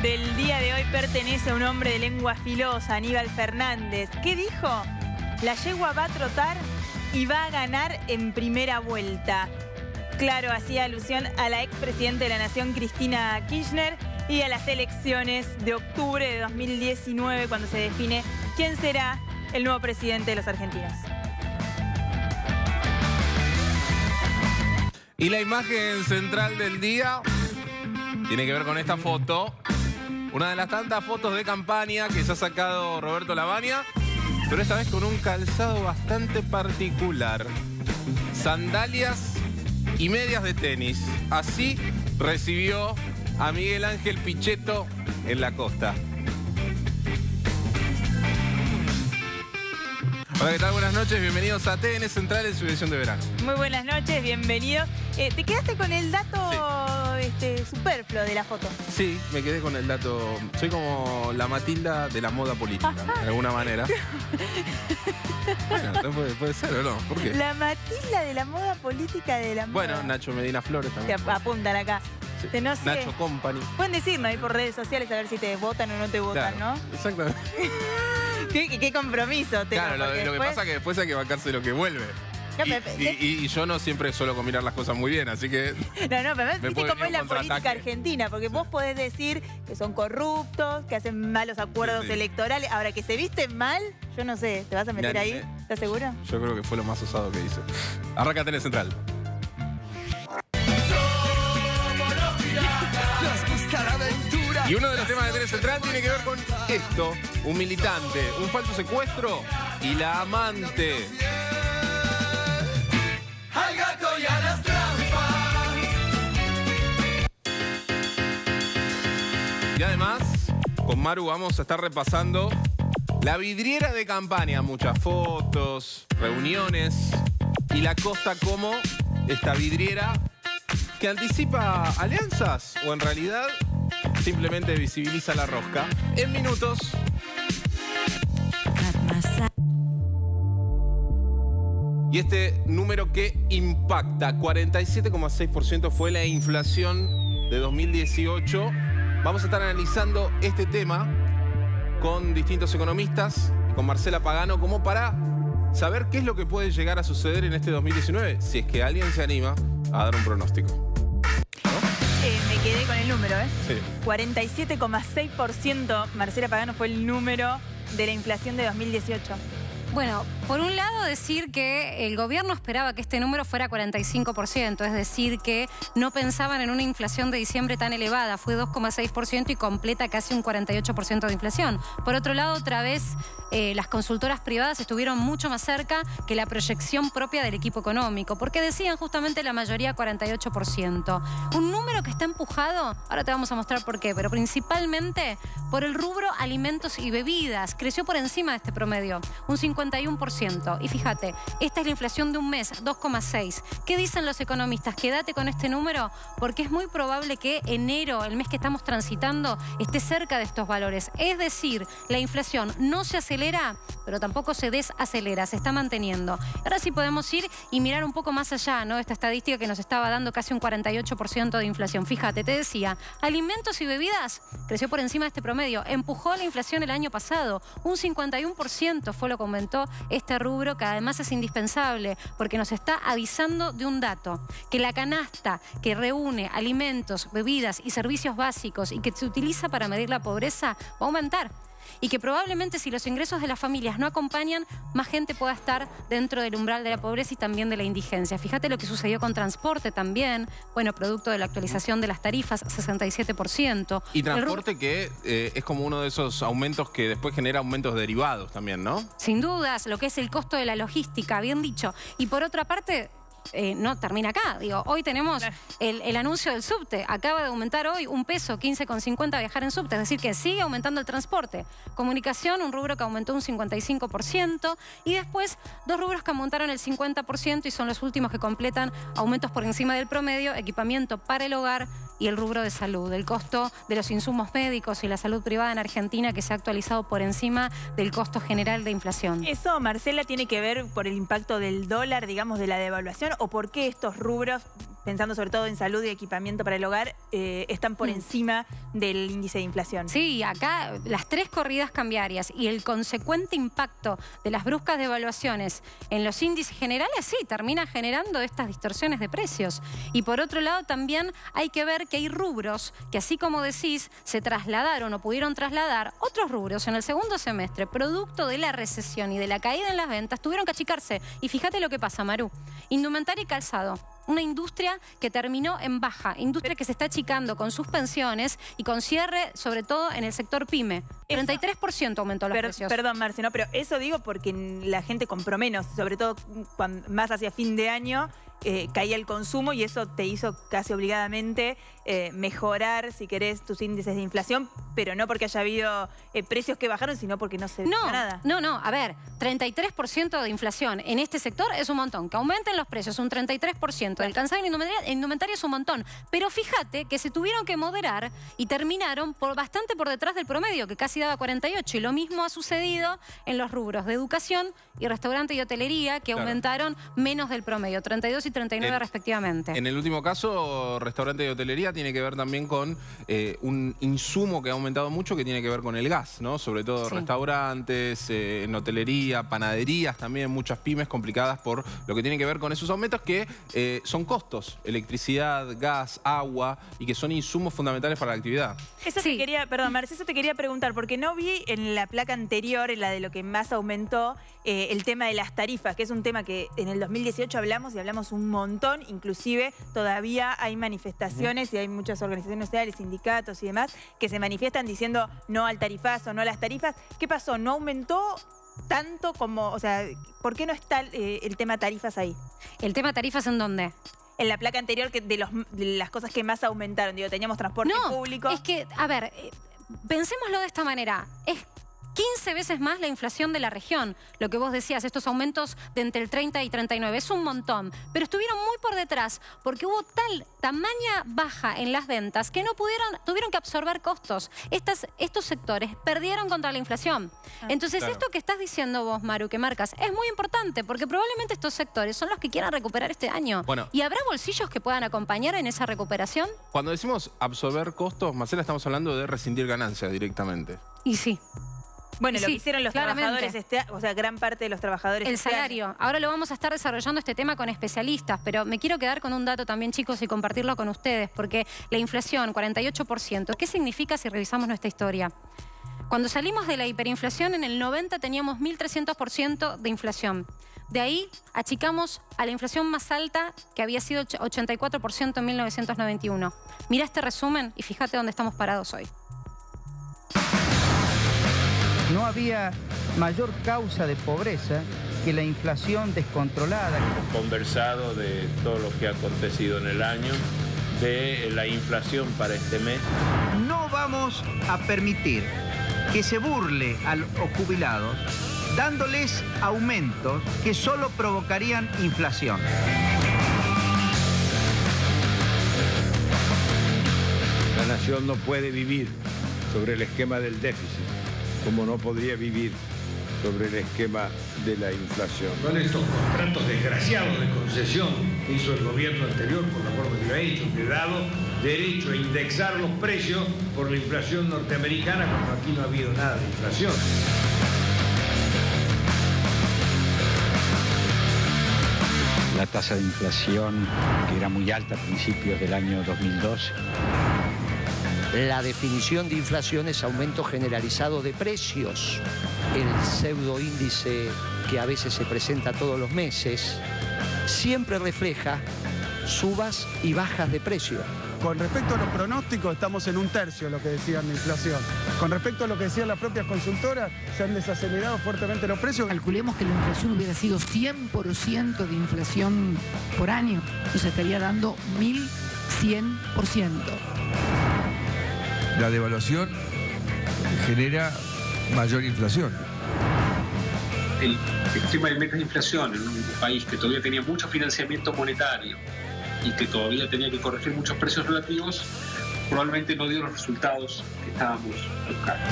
del día de hoy pertenece a un hombre de lengua filosa, Aníbal Fernández. ¿Qué dijo? La yegua va a trotar y va a ganar en primera vuelta. Claro, hacía alusión a la expresidenta de la Nación, Cristina Kirchner, y a las elecciones de octubre de 2019, cuando se define quién será el nuevo presidente de los argentinos. Y la imagen central del día tiene que ver con esta foto. Una de las tantas fotos de campaña que se ha sacado Roberto Lavagna, pero esta vez con un calzado bastante particular. Sandalias y medias de tenis. Así recibió a Miguel Ángel Pichetto en la costa. Hola, ¿qué tal? Buenas noches, bienvenidos a TN Central en su edición de verano. Muy buenas noches, bienvenidos. ¿Te quedaste con el dato superfluo de la foto? Sí, me quedé con el dato. Soy como la Matilda de la moda política, de alguna manera. Bueno, puede ser, ¿o no? ¿Por qué? La Matilda de la moda política de la moda. Bueno, Nacho Medina Flores también. Te apuntan acá. Sí. No sé. Nacho Company. Pueden decirnos ahí por redes sociales a ver si te votan o no te votan, Claro, ¿no? exactamente. ¿Qué compromiso tengo? Claro, lo que pasa es que después hay que bancarse lo que vuelve. Y yo no siempre suelo combinar las cosas muy bien, así que... No, pero me viste puede cómo es venir la un política contraataque. argentina, porque vos podés decir que son corruptos, que hacen malos acuerdos Sí. electorales. Ahora, que se visten mal, yo no sé, ¿te vas a meter Me ahí? animé. ¿Estás seguro? Yo creo que fue lo más osado que hice. Arranca TN Central. Y uno de los temas de TN Central tiene que ver con esto. Un militante, un falso secuestro y la amante. Al gato y a las trampas. Y además, con Maru vamos a estar repasando la vidriera de campaña. Muchas fotos, reuniones y la costa como esta vidriera que anticipa alianzas o en realidad simplemente visibiliza la rosca. En minutos. Y este número que impacta, 47,6% fue la inflación de 2018. Vamos a estar analizando este tema con distintos economistas y con Marcela Pagano como para saber qué es lo que puede llegar a suceder en este 2019, si es que alguien se anima a dar un pronóstico. Me quedé con el número, ¿eh? Sí. 47,6%, Marcela Pagano, fue el número de la inflación de 2018. Bueno, por un lado decir que el gobierno esperaba que este número fuera 45%, es decir, que no pensaban en una inflación de diciembre tan elevada, fue 2,6% y completa casi un 48% de inflación. Por otro lado, otra vez, las consultoras privadas estuvieron mucho más cerca que la proyección propia del equipo económico, porque decían justamente la mayoría 48%. Un número que está empujado, ahora te vamos a mostrar por qué, pero principalmente por el rubro alimentos y bebidas, creció por encima de este promedio, un 51%. Y fíjate, esta es la inflación de un mes, 2,6%. ¿Qué dicen los economistas? Quédate con este número porque es muy probable que enero, el mes que estamos transitando, esté cerca de estos valores. Es decir, la inflación no se acelera, pero tampoco se desacelera, se está manteniendo. Ahora sí podemos ir y mirar un poco más allá, ¿no? Esta estadística que nos estaba dando casi un 48% de inflación. Fíjate, te decía, alimentos y bebidas creció por encima de este promedio, empujó la inflación el año pasado, un 51% fue lo que aumentó este rubro, que además es indispensable porque nos está avisando de un dato, que la canasta que reúne alimentos, bebidas y servicios básicos y que se utiliza para medir la pobreza va a aumentar. Y que probablemente si los ingresos de las familias no acompañan, más gente pueda estar dentro del umbral de la pobreza y también de la indigencia. Fíjate lo que sucedió con transporte también, bueno, producto de la actualización de las tarifas, 67%. Y transporte que es como uno de esos aumentos que después genera aumentos derivados también, ¿no? Sin dudas, lo que es el costo de la logística, bien dicho. Y por otra parte, no termina acá. Digo, hoy tenemos el anuncio del subte. Acaba de aumentar hoy un peso, 15,50 viajar en subte. Es decir, que sigue aumentando el transporte. Comunicación, un rubro que aumentó un 55%. Y después, dos rubros que aumentaron el 50% y son los últimos que completan aumentos por encima del promedio. Equipamiento para el hogar y el rubro de salud. El costo de los insumos médicos y la salud privada en Argentina que se ha actualizado por encima del costo general de inflación. ¿Eso, Marcela, tiene que ver por el impacto del dólar, digamos, de la devaluación? ¿O por qué estos rubros pensando sobre todo en salud y equipamiento para el hogar, están por encima del índice de inflación. Sí, acá las 3 corridas cambiarias y el consecuente impacto de las bruscas devaluaciones en los índices generales, sí, termina generando estas distorsiones de precios. Y por otro lado también hay que ver que hay rubros que, así como decís, se trasladaron o pudieron trasladar, otros rubros en el segundo semestre, producto de la recesión y de la caída en las ventas, tuvieron que achicarse. Y fíjate lo que pasa, Maru. Indumentaria y calzado. Una industria que terminó en baja, industria que se está achicando con suspensiones y con cierre, sobre todo en el sector pyme. 33% aumentó los precios. Perdón, Marce, no, pero eso digo porque la gente compró menos, sobre todo más hacia fin de año. Caía el consumo y eso te hizo casi obligadamente mejorar, si querés, tus índices de inflación, pero no porque haya habido precios que bajaron, sino porque no se dio nada. No, a ver, 33% de inflación en este sector es un montón. Que aumenten los precios un 33%, del calzado en indumentaria es un montón. Pero fíjate que se tuvieron que moderar y terminaron bastante por detrás del promedio, que casi daba 48. Y lo mismo ha sucedido en los rubros de educación y restaurante y hotelería, que aumentaron menos del promedio, 32 y 39 respectivamente. En el último caso, restaurante y hotelería tiene que ver también con un insumo que ha aumentado mucho, que tiene que ver con el gas, ¿no? Sobre todo restaurantes, en hotelería, panaderías también, muchas pymes complicadas por lo que tiene que ver con esos aumentos que son costos, electricidad, gas, agua, y que son insumos fundamentales para la actividad. Eso te quería, perdón, Marce, eso te quería preguntar, porque no vi en la placa anterior, en la de lo que más aumentó, el tema de las tarifas, que es un tema que en el 2018 hablamos y hablamos un montón, inclusive todavía hay manifestaciones y hay muchas organizaciones sociales, sindicatos y demás, que se manifiestan diciendo no al tarifazo, no a las tarifas. ¿Qué pasó? ¿No aumentó tanto como, o sea, por qué no está el tema tarifas ahí? ¿El tema tarifas en dónde? En la placa anterior, que de las cosas que más aumentaron, digo, teníamos transporte público. Es que, a ver, pensémoslo de esta manera. Es 15 veces más la inflación de la región. Lo que vos decías, estos aumentos de entre el 30 y 39, es un montón. Pero estuvieron muy por detrás porque hubo tamaña baja en las ventas que no tuvieron que absorber costos. Estos sectores perdieron contra la inflación. Entonces, esto que estás diciendo vos, Maru, que marcas, es muy importante porque probablemente estos sectores son los que quieran recuperar este año. Bueno, ¿y habrá bolsillos que puedan acompañar en esa recuperación? Cuando decimos absorber costos, Marcela, estamos hablando de rescindir ganancias directamente. Y sí. Bueno, lo que hicieron los trabajadores, o sea, gran parte de los trabajadores. El salario. Ahora lo vamos a estar desarrollando este tema con especialistas, pero me quiero quedar con un dato también, chicos, y compartirlo con ustedes, porque la inflación, 48%, ¿qué significa si revisamos nuestra historia? Cuando salimos de la hiperinflación, en el 90 teníamos 1.300% de inflación. De ahí achicamos a la inflación más alta, que había sido 84% en 1991. Mirá este resumen y fíjate dónde estamos parados hoy. No había mayor causa de pobreza que la inflación descontrolada. Hemos conversado de todo lo que ha acontecido en el año, de la inflación para este mes. No vamos a permitir que se burle a los jubilados dándoles aumentos que solo provocarían inflación. La nación no puede vivir sobre el esquema del déficit, como no podría vivir sobre el esquema de la inflación. Con estos contratos desgraciados de concesión que hizo el gobierno anterior por la forma que lo ha hecho, que ha dado derecho a indexar los precios por la inflación norteamericana, cuando aquí no ha habido nada de inflación. La tasa de inflación, que era muy alta a principios del año 2012. La definición de inflación es aumento generalizado de precios. El pseudoíndice que a veces se presenta todos los meses siempre refleja subas y bajas de precio. Con respecto a los pronósticos, estamos en 1/3 de lo que decían de inflación. Con respecto a lo que decían las propias consultoras, se han desacelerado fuertemente los precios. Calculemos que la inflación hubiera sido 100% de inflación por año, nos estaría dando 1.100%. La devaluación genera mayor inflación. El extrema de metas de inflación en un país que todavía tenía mucho financiamiento monetario y que todavía tenía que corregir muchos precios relativos, probablemente no dio los resultados que estábamos buscando.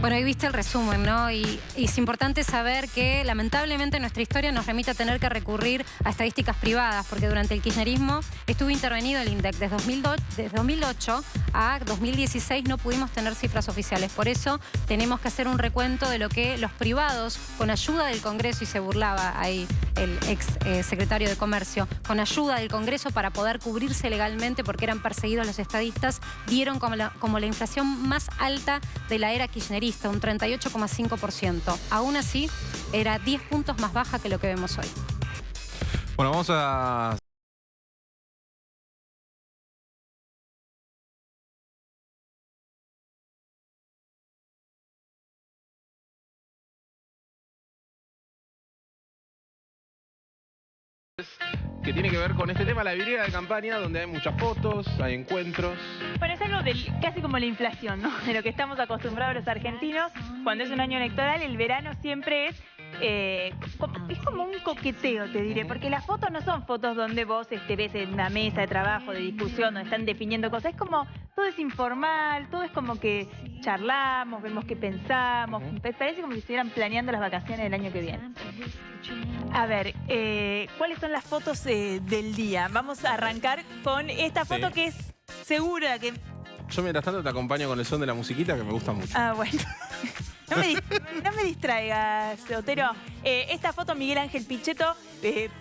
Bueno, ahí viste el resumen, ¿no? Y es importante saber que lamentablemente nuestra historia nos remite a tener que recurrir a estadísticas privadas, porque durante el kirchnerismo estuvo intervenido el INDEC. Desde 2008 a 2016 no pudimos tener cifras oficiales. Por eso tenemos que hacer un recuento de lo que los privados, con ayuda del Congreso, y se burlaba ahí el ex secretario de Comercio, con ayuda del Congreso para poder cubrirse legalmente porque eran perseguidos los estadistas, dieron como la inflación más alta de la era kirchnerista, un 38,5%. Aún así, era 10 puntos más baja que lo que vemos hoy. Bueno, vamos a... que tiene que ver con este tema, la vidriera de campaña, donde hay muchas fotos, hay encuentros. Bueno, es algo casi como la inflación, ¿no? De lo que estamos acostumbrados los argentinos. Cuando es un año electoral, el verano siempre es como un coqueteo, te diré, porque las fotos no son fotos donde vos ves en una mesa de trabajo, de discusión, donde están definiendo cosas. Es como, todo es informal, todo es como que charlamos, vemos qué pensamos. Parece como si estuvieran planeando las vacaciones del año que viene. A ver, ¿cuáles son las fotos del día? Vamos a arrancar con esta foto que es segura que... Yo mientras tanto te acompaño con el son de la musiquita que me gusta mucho. Ah, bueno. No me distraigas, Otero. Esta foto, Miguel Ángel Pichetto,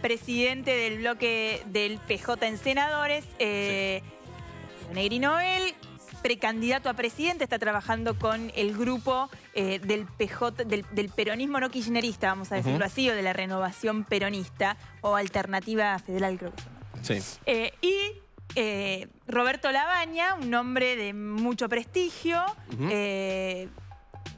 presidente del bloque del PJ en senadores, Negri Noel, precandidato a presidente, está trabajando con el grupo del PJ, del peronismo no kirchnerista, vamos a decirlo así, o de la renovación peronista, o alternativa federal, creo que se llama. Y Roberto Labaña, un hombre de mucho prestigio,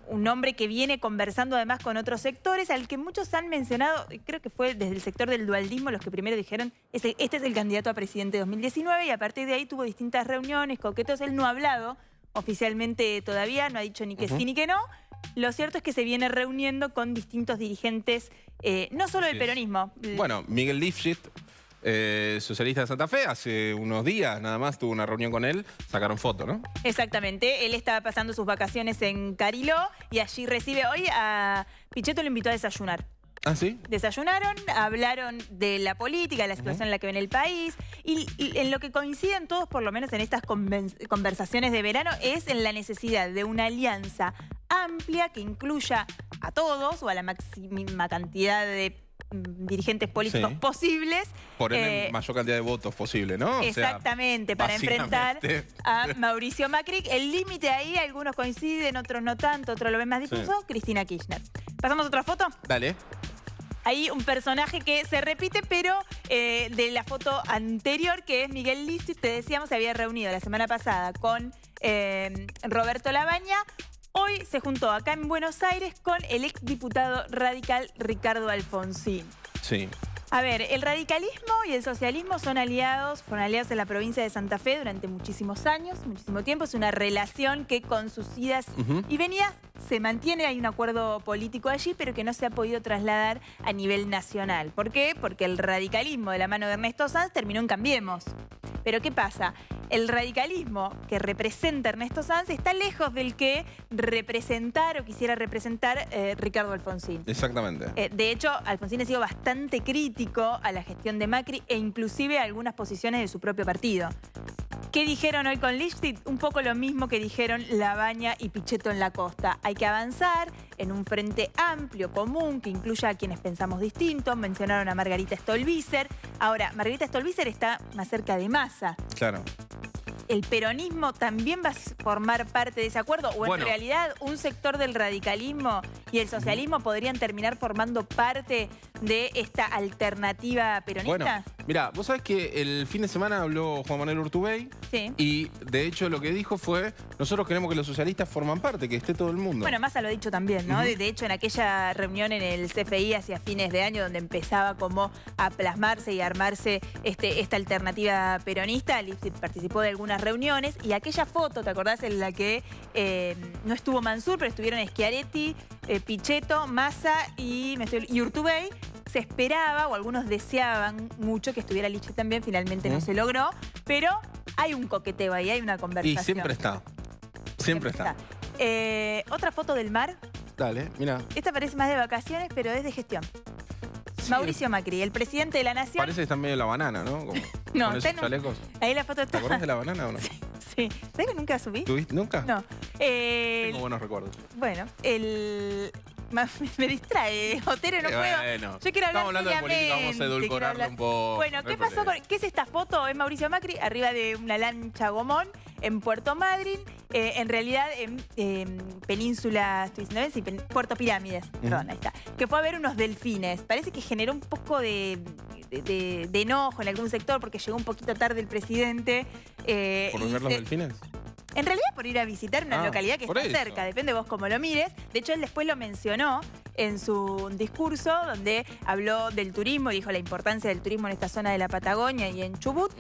un hombre que viene conversando además con otros sectores, al que muchos han mencionado, creo que fue desde el sector del dualdismo los que primero dijeron, este es el candidato a presidente de 2019, y a partir de ahí tuvo distintas reuniones, coquetos. Él no ha hablado oficialmente todavía, no ha dicho ni que sí ni que no. Lo cierto es que se viene reuniendo con distintos dirigentes, no solo del peronismo. Bueno, Miguel Lifshitz, socialista de Santa Fe, hace unos días nada más tuvo una reunión con él, sacaron foto, ¿no? Exactamente, él estaba pasando sus vacaciones en Cariló y allí recibe, hoy a Pichetto lo invitó a desayunar. ¿Ah, sí? Desayunaron, hablaron de la política, de la situación en la que viene el país, y en lo que coinciden todos, por lo menos en estas conversaciones de verano, es en la necesidad de una alianza amplia que incluya a todos o a la máxima cantidad de dirigentes políticos posibles. Por ende, mayor cantidad de votos posible, ¿no? Exactamente, para enfrentar a Mauricio Macri. El límite ahí, algunos coinciden, otros no tanto, otros lo ven más difuso, Cristina Kirchner. ¿Pasamos a otra foto? Dale. Hay un personaje que se repite, pero de la foto anterior, que es Miguel Lifshitz, te decíamos, se había reunido la semana pasada con Roberto Labaña. Hoy se juntó acá en Buenos Aires con el exdiputado radical Ricardo Alfonsín. Sí. A ver, el radicalismo y el socialismo fueron aliados en la provincia de Santa Fe durante muchísimos años, muchísimo tiempo. Es una relación que con sus idas y venidas se mantiene. Hay un acuerdo político allí, pero que no se ha podido trasladar a nivel nacional. ¿Por qué? Porque el radicalismo de la mano de Ernesto Sanz terminó en Cambiemos. Pero ¿qué pasa? El radicalismo que representa Ernesto Sanz está lejos del que quisiera representar Ricardo Alfonsín. Exactamente. De hecho, Alfonsín ha sido bastante crítico a la gestión de Macri e inclusive a algunas posiciones de su propio partido. ¿Qué dijeron hoy con Lifshitz? Un poco lo mismo que dijeron Labaña y Pichetto en la costa. Hay que avanzar en un frente amplio, común, que incluya a quienes pensamos distintos. Mencionaron a Margarita Stolbizer. Ahora, Margarita Stolbizer está más cerca de Massa. Claro. ¿El peronismo también va a formar parte de ese acuerdo? ¿O en realidad un sector del radicalismo y el socialismo podrían terminar formando parte de esta alternativa peronista? Bueno, mira, vos sabés que el fin de semana habló Juan Manuel Urtubey y de hecho lo que dijo fue: nosotros queremos que los socialistas forman parte, que esté todo el mundo. Bueno, Massa lo ha dicho también, ¿no? De hecho, en aquella reunión en el CFI hacia fines de año, donde empezaba como a plasmarse y armarse esta alternativa peronista, Lifshitz participó de algunas reuniones, y aquella foto, ¿te acordás? En la que no estuvo Mansur, pero estuvieron Schiaretti, Pichetto, Massa y Urtubey. Se esperaba, o algunos deseaban mucho que estuviera Lifshitz también, finalmente no se logró, pero hay un coqueteo ahí, hay una conversación. Y siempre está. Siempre está. Otra foto del mar. Dale, mira. Esta parece más de vacaciones, pero es de gestión. Sí, Mauricio Macri, el presidente de la Nación. Parece que está en medio de la banana, ¿no? Como, no, con esos chalecos. Ahí la foto está. ¿Te acordás de la banana o no? Sí. ¿Sabes que nunca subí? ¿Tuviste? ¿Nunca? No. Tengo buenos recuerdos. Bueno, me distrae, Otero, no puedo. Bueno, Yo quiero hablar estamos hablando de política, vamos a edulcorarlo un poco. Bueno, ¿qué pasó ¿qué es esta foto? Es Mauricio Macri arriba de una lancha gomón en Puerto Madryn, en realidad en Península, estoy diciendo, sí, Puerto Pirámides, perdón, ahí está, que fue a ver unos delfines. Parece que generó un poco de enojo en algún sector porque llegó un poquito tarde el presidente. ¿Por ver los delfines? En realidad por ir a visitar una localidad que está cerca, depende vos cómo lo mires. De hecho, él después lo mencionó en su discurso donde habló del turismo, dijo la importancia del turismo en esta zona de la Patagonia y en Chubut.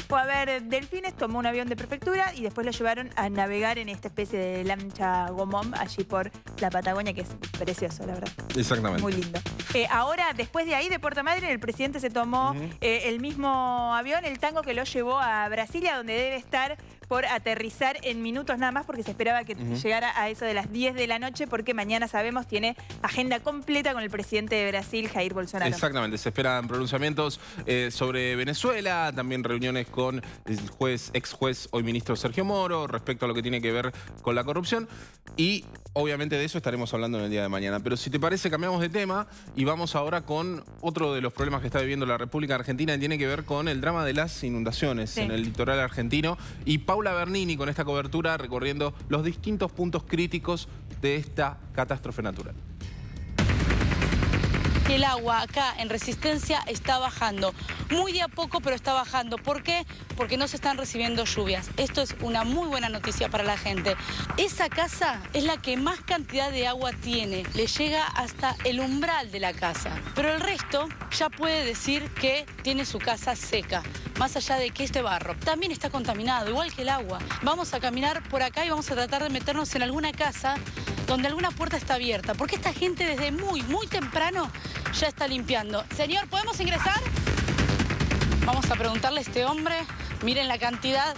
Fue a ver delfines, tomó un avión de prefectura y después lo llevaron a navegar en esta especie de lancha gomón allí por la Patagonia, que es precioso, la verdad. Exactamente. Muy lindo. Ahora, después de ahí, de Puerto Madryn, el presidente se tomó el mismo avión, el Tango, que lo llevó a Brasilia, donde debe estar por aterrizar en minutos nada más, porque se esperaba que llegara a eso de las 10 de la noche, porque mañana, sabemos, tiene agenda completa con el presidente de Brasil, Jair Bolsonaro. Exactamente, se esperan pronunciamientos sobre Venezuela, también reuniones con el ex juez, hoy ministro Sergio Moro, respecto a lo que tiene que ver con la corrupción, y obviamente de eso estaremos hablando en el día de mañana. Pero si te parece, cambiamos de tema y vamos ahora con otro de los problemas que está viviendo la República Argentina, y tiene que ver con el drama de las inundaciones en el litoral argentino, y Paula Bernini con esta cobertura recorriendo los distintos puntos críticos de esta catástrofe natural. El agua acá en Resistencia está bajando, muy de a poco, pero está bajando. ¿Por qué? Porque no se están recibiendo lluvias. Esto es una muy buena noticia para la gente. Esa casa es la que más cantidad de agua tiene, le llega hasta el umbral de la casa. Pero el resto ya puede decir que tiene su casa seca, más allá de que este barro también está contaminado, igual que el agua. Vamos a caminar por acá y vamos a tratar de meternos en alguna casa donde alguna puerta está abierta, porque esta gente desde muy temprano ya está limpiando. Señor, ¿podemos ingresar? Vamos a preguntarle a este hombre. Miren la cantidad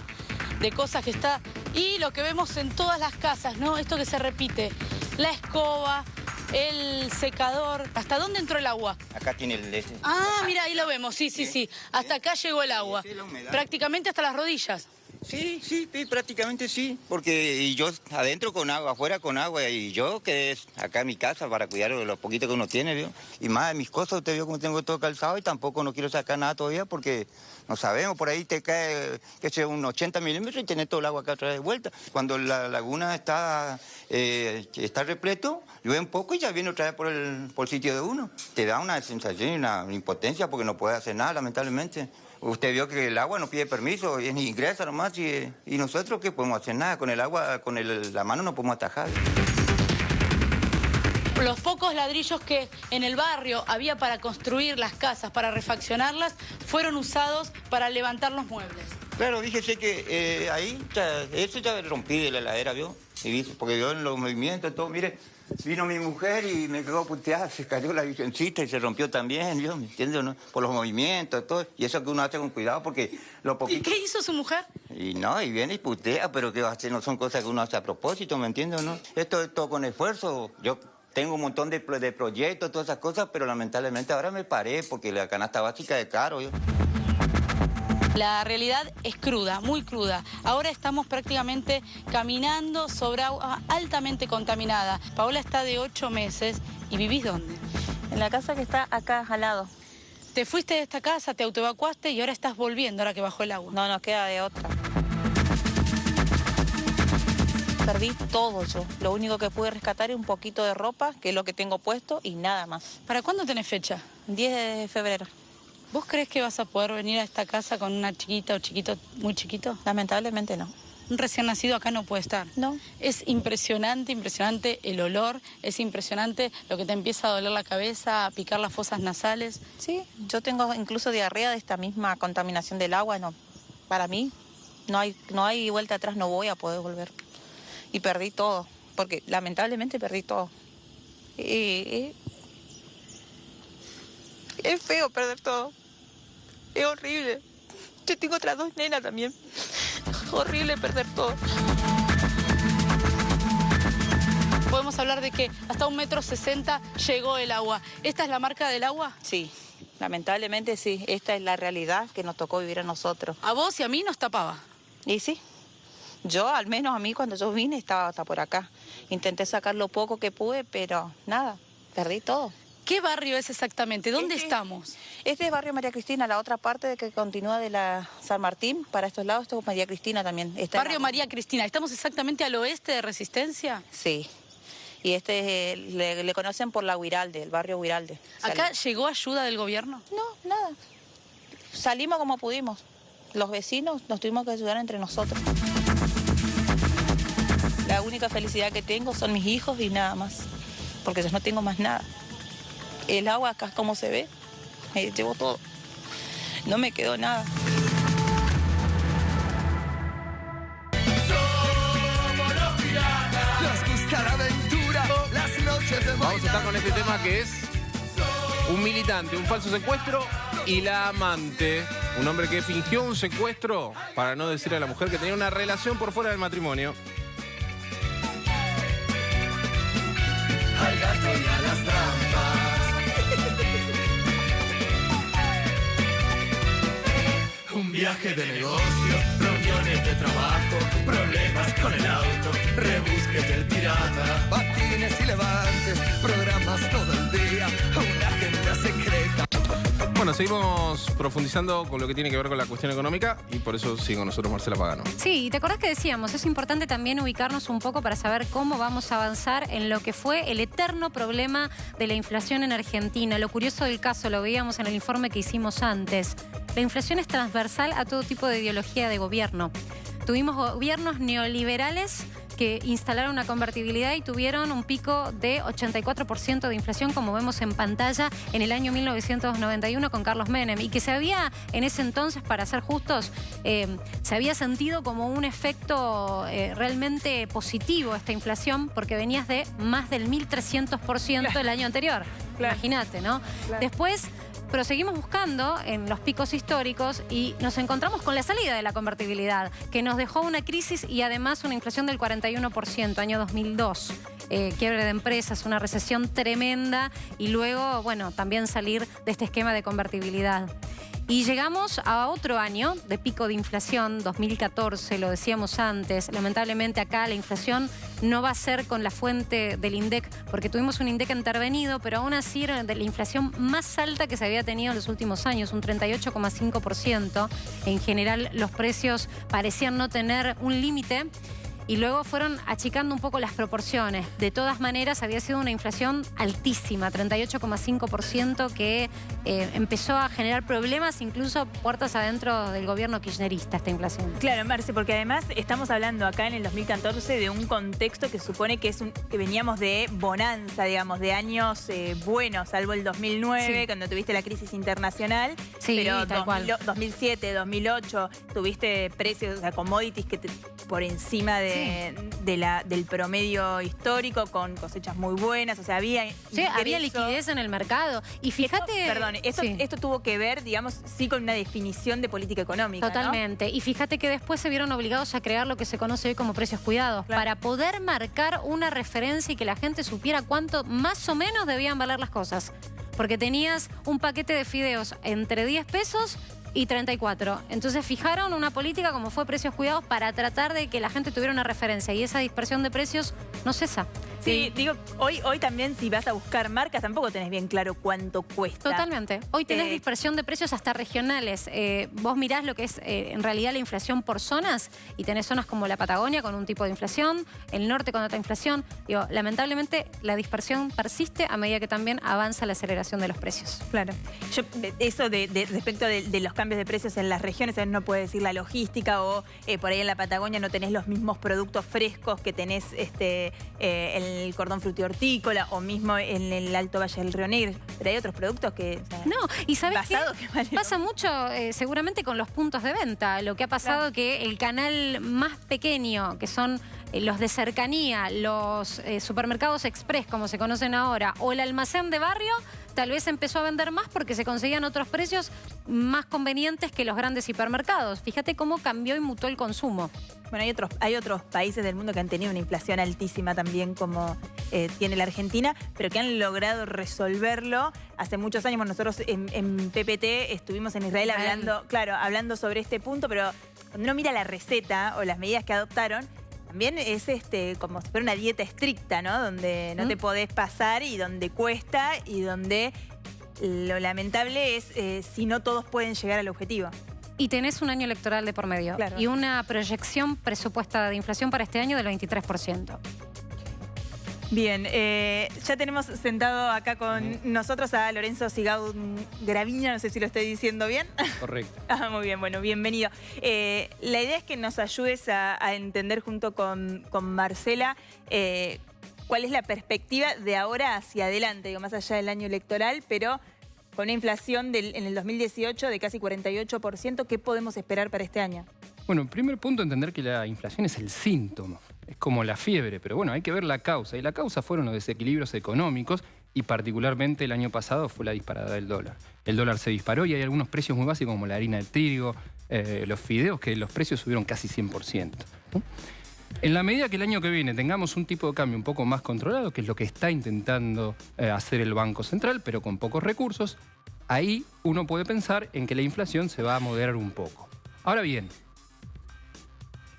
de cosas que está. Y lo que vemos en todas las casas, ¿no? Esto que se repite. La escoba, el secador. ¿Hasta dónde entró el agua? Acá tiene el... Ah, mira, ahí lo vemos. Sí. Hasta acá llegó el agua. Prácticamente hasta las rodillas. Sí, prácticamente sí, porque yo adentro con agua, afuera con agua, y yo que es acá en mi casa para cuidar lo poquito que uno tiene, ¿vio? Y más de mis cosas, usted vio como tengo todo calzado y tampoco no quiero sacar nada todavía porque no sabemos, por ahí te cae, que sea un 80 milímetros y tenés todo el agua acá otra vez de vuelta. Cuando la laguna está repleto, llueve un poco y ya viene otra vez por el sitio de uno. Te da una sensación y una impotencia porque no puedes hacer nada, lamentablemente. Usted vio que el agua no pide permiso, ingresa nomás y nosotros ¿qué podemos hacer? Nada, con el agua, con la mano no podemos atajar. Los pocos ladrillos que en el barrio había para construir las casas, para refaccionarlas, fueron usados para levantar los muebles. Claro, fíjese que ahí, eso ya rompí de la heladera, ¿vio? Porque vio en los movimientos, todo, mire... Vino mi mujer y me quedó puteada, se cayó la virgencita y se rompió también, ¿me entiendes? ¿No? Por los movimientos, todo. Y eso que uno hace con cuidado porque lo poquito... ¿Y qué hizo su mujer? Y viene y putea, pero que no son cosas que uno hace a propósito, ¿me entiendes? ¿No? Esto es todo con esfuerzo. Yo tengo un montón de proyectos, todas esas cosas, pero lamentablemente ahora me paré porque la canasta básica es caro, ¿yo? La realidad es cruda, muy cruda. Ahora estamos prácticamente caminando sobre agua altamente contaminada. Paola está de 8 meses. ¿Y vivís dónde? En la casa que está acá al lado. Te fuiste de esta casa, te autoevacuaste y ahora estás volviendo, ahora que bajó el agua. No, nos queda de otra. Perdí todo yo. Lo único que pude rescatar es un poquito de ropa, que es lo que tengo puesto, y nada más. ¿Para cuándo tenés fecha? 10 de febrero. ¿Vos crees que vas a poder venir a esta casa con una chiquita o chiquito muy chiquito? Lamentablemente no. Un recién nacido acá no puede estar. No. Es impresionante el olor, es impresionante lo que te empieza a doler la cabeza, a picar las fosas nasales. Sí, yo tengo incluso diarrea de esta misma contaminación del agua. No, para mí no hay vuelta atrás, no voy a poder volver. Y perdí todo, porque lamentablemente perdí todo. Es feo perder todo. Es horrible. Yo tengo otras 2 nenas también. Es horrible perder todo. podemos hablar de que hasta 1,60 m llegó el agua. ¿Esta es la marca del agua? Sí, lamentablemente sí. Esta es la realidad que nos tocó vivir a nosotros. A vos y a mí nos tapaba. Y sí. Yo, al menos a mí, cuando yo vine, estaba hasta por acá. Intenté sacar lo poco que pude, pero nada, perdí todo. ¿Qué barrio es exactamente? ¿Dónde estamos? Este es barrio María Cristina, la otra parte de que continúa de la San Martín, para estos lados, esto es María Cristina también. Barrio María Cristina, ¿estamos exactamente al oeste de Resistencia? Sí, y este le conocen por la Huiralde, el barrio Huiralde. ¿Acá llegó ayuda del gobierno? No, nada. Salimos como pudimos. Los vecinos nos tuvimos que ayudar entre nosotros. La única felicidad que tengo son mis hijos y nada más, porque yo no tengo más nada. El agua acá, como se ve, me llevo todo. No me quedó nada. Somos los piratas. Nos gusta la aventura, las noches de Vamos a estar con este tema que es un militante, un falso secuestro y la amante. Un hombre que fingió un secuestro para no decir a la mujer que tenía una relación por fuera del matrimonio. Al gato y a las trampas. Un viaje de negocios, reuniones de trabajo, problemas con el auto, rebusques del pirata, patines y levantes, programas todo el día, una agenda secreta. Bueno, seguimos profundizando con lo que tiene que ver con la cuestión económica y por eso sigue con nosotros Marcela Pagano. Sí, y te acordás que decíamos, es importante también ubicarnos un poco para saber cómo vamos a avanzar en lo que fue el eterno problema de la inflación en Argentina. Lo curioso del caso, lo veíamos en el informe que hicimos antes. La inflación es transversal a todo tipo de ideología de gobierno. Tuvimos gobiernos neoliberales que instalaron una convertibilidad y tuvieron un pico de 84% de inflación, como vemos en pantalla, en el año 1991 con Carlos Menem, y que se había, en ese entonces, para ser justos, se había sentido como un efecto realmente positivo esta inflación, porque venías de más del 1.300% el año anterior. Imagínate, ¿no? Después proseguimos buscando en los picos históricos y nos encontramos con la salida de la convertibilidad, que nos dejó una crisis y además una inflación del 41%, año 2002. Quiebre de empresas, una recesión tremenda y luego, bueno, también salir de este esquema de convertibilidad. Y llegamos a otro año de pico de inflación, 2014, lo decíamos antes. Lamentablemente acá la inflación no va a ser con la fuente del INDEC, porque tuvimos un INDEC intervenido, pero aún así era de la inflación más alta que se había tenido en los últimos años, un 38,5%. En general los precios parecían no tener un límite. Y luego fueron achicando un poco las proporciones. De todas maneras, había sido una inflación altísima, 38,5%, que empezó a generar problemas, incluso puertas adentro del gobierno kirchnerista, esta inflación. Claro, Marce, porque además estamos hablando acá en el 2014 de un contexto que supone que es que veníamos de bonanza, digamos, de años buenos, salvo el 2009, cuando tuviste la crisis internacional. Sí, pero tal cual. 2007, 2008, tuviste precios, o sea, commodities que por encima del promedio histórico, con cosechas muy buenas, o sea, había liquidez en el mercado. Y fíjate... Esto tuvo que ver, digamos, sí con una definición de política económica, Totalmente. ¿No? Y fíjate que después se vieron obligados a crear lo que se conoce hoy como precios cuidados, para poder marcar una referencia y que la gente supiera cuánto más o menos debían valer las cosas. Porque tenías un paquete de fideos entre 10 pesos y 34. Entonces fijaron una política como fue precios cuidados para tratar de que la gente tuviera una referencia y esa dispersión de precios no cesa. Sí, digo, hoy también si vas a buscar marcas tampoco tenés bien claro cuánto cuesta. Totalmente. Hoy tenés dispersión de precios hasta regionales. Vos mirás lo que es en realidad la inflación por zonas y tenés zonas como la Patagonia con un tipo de inflación, el norte con otra inflación. Digo, lamentablemente la dispersión persiste a medida que también avanza la aceleración de los precios. Claro. Yo, eso respecto de los cambios de precios en las regiones, no puede decir la logística o por ahí en la Patagonia no tenés los mismos productos frescos que tenés el cordón frutícola o mismo en el Alto Valle del Río Negro, pero hay otros productos que... O sea, no, y ¿sabes qué? Pasa mucho seguramente con los puntos de venta. Lo que ha pasado que el canal más pequeño, que son los de cercanía, los supermercados express, como se conocen ahora, o el almacén de barrio, tal vez empezó a vender más porque se conseguían otros precios más convenientes que los grandes hipermercados. Fíjate cómo cambió y mutó el consumo. Bueno, hay otros países del mundo que han tenido una inflación altísima también como tiene la Argentina, pero que han logrado resolverlo. Hace muchos años nosotros en PPT estuvimos en Israel hablando sobre este punto, pero cuando uno mira la receta o las medidas que adoptaron, también es como si fuera una dieta estricta, ¿no? Donde no te podés pasar y donde cuesta y donde lo lamentable es si no todos pueden llegar al objetivo. Y tenés un año electoral de por medio. Claro. Y una proyección presupuestada de inflación para este año del 23%. Bien, ya tenemos sentado acá con nosotros a Lorenzo Sigau Gravina, no sé si lo estoy diciendo bien. Correcto. Muy bien, bueno, bienvenido. La idea es que nos ayudes a entender junto con Marcela cuál es la perspectiva de ahora hacia adelante, digo, más allá del año electoral, pero con una inflación en el 2018 de casi 48%, ¿qué podemos esperar para este año? Bueno, primer punto, entender que la inflación es el síntoma. Es como la fiebre, pero bueno, hay que ver la causa. Y la causa fueron los desequilibrios económicos y particularmente el año pasado fue la disparada del dólar. El dólar se disparó y hay algunos precios muy básicos como la harina de trigo, los fideos, que los precios subieron casi 100%. En la medida que el año que viene tengamos un tipo de cambio un poco más controlado, que es lo que está intentando hacer el Banco Central, pero con pocos recursos, ahí uno puede pensar en que la inflación se va a moderar un poco. Ahora bien,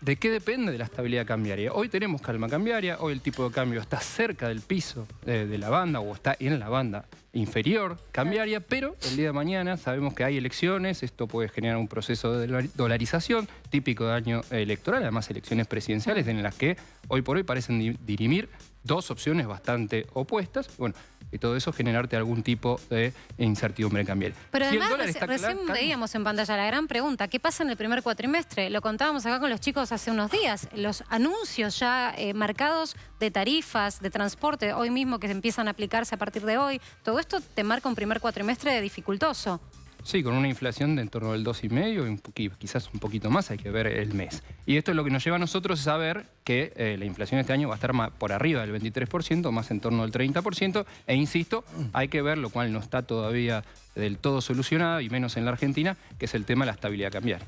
¿de qué depende de la estabilidad cambiaria? Hoy tenemos calma cambiaria, hoy el tipo de cambio está cerca del piso de la banda o está en la banda inferior cambiaria, pero el día de mañana sabemos que hay elecciones, esto puede generar un proceso de dolarización típico de año electoral, además elecciones presidenciales en las que hoy por hoy parecen dirimir dos opciones bastante opuestas. Bueno, y todo eso generarte algún tipo de incertidumbre cambiaria. Pero además, recién veíamos en pantalla la gran pregunta, ¿qué pasa en el primer cuatrimestre? Lo contábamos acá con los chicos hace unos días. Los anuncios ya marcados de tarifas, de transporte, hoy mismo que se empiezan a aplicarse a partir de hoy, todo esto te marca un primer cuatrimestre dificultoso. Sí, con una inflación de en torno del 2,5 y quizás un poquito más, hay que ver el mes. Y esto es lo que nos lleva a nosotros a saber que la inflación este año va a estar por arriba del 23%, más en torno del 30%, e insisto, hay que ver, lo cual no está todavía del todo solucionado, y menos en la Argentina, que es el tema de la estabilidad cambiaria.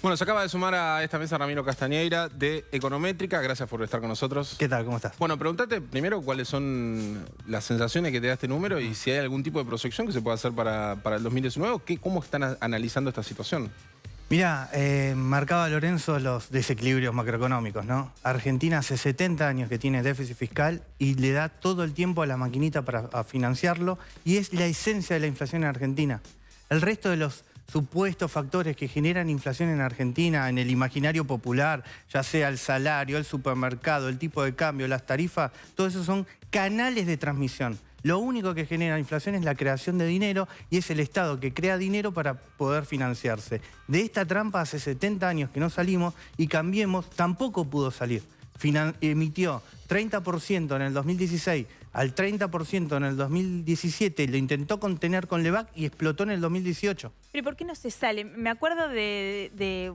Bueno, se acaba de sumar a esta mesa Ramiro Castañeira de Econométrica. Gracias por estar con nosotros. ¿Qué tal? ¿Cómo estás? Bueno, pregúntate primero cuáles son las sensaciones que te da este número y si hay algún tipo de proyección que se pueda hacer para el 2019. ¿Cómo están analizando esta situación? Mira, marcaba Lorenzo los desequilibrios macroeconómicos, ¿no? Argentina hace 70 años que tiene déficit fiscal y le da todo el tiempo a la maquinita para financiarlo, y es la esencia de la inflación en Argentina. El resto de los supuestos factores que generan inflación en Argentina, en el imaginario popular, ya sea el salario, el supermercado, el tipo de cambio, las tarifas, todo eso son canales de transmisión. Lo único que genera inflación es la creación de dinero, y es el Estado que crea dinero para poder financiarse. De esta trampa hace 70 años que no salimos, y Cambiemos tampoco pudo salir. Emitió 30% en el 2016, al 30% en el 2017, lo intentó contener con Levac y explotó en el 2018. ¿Pero por qué no se sale? Me acuerdo de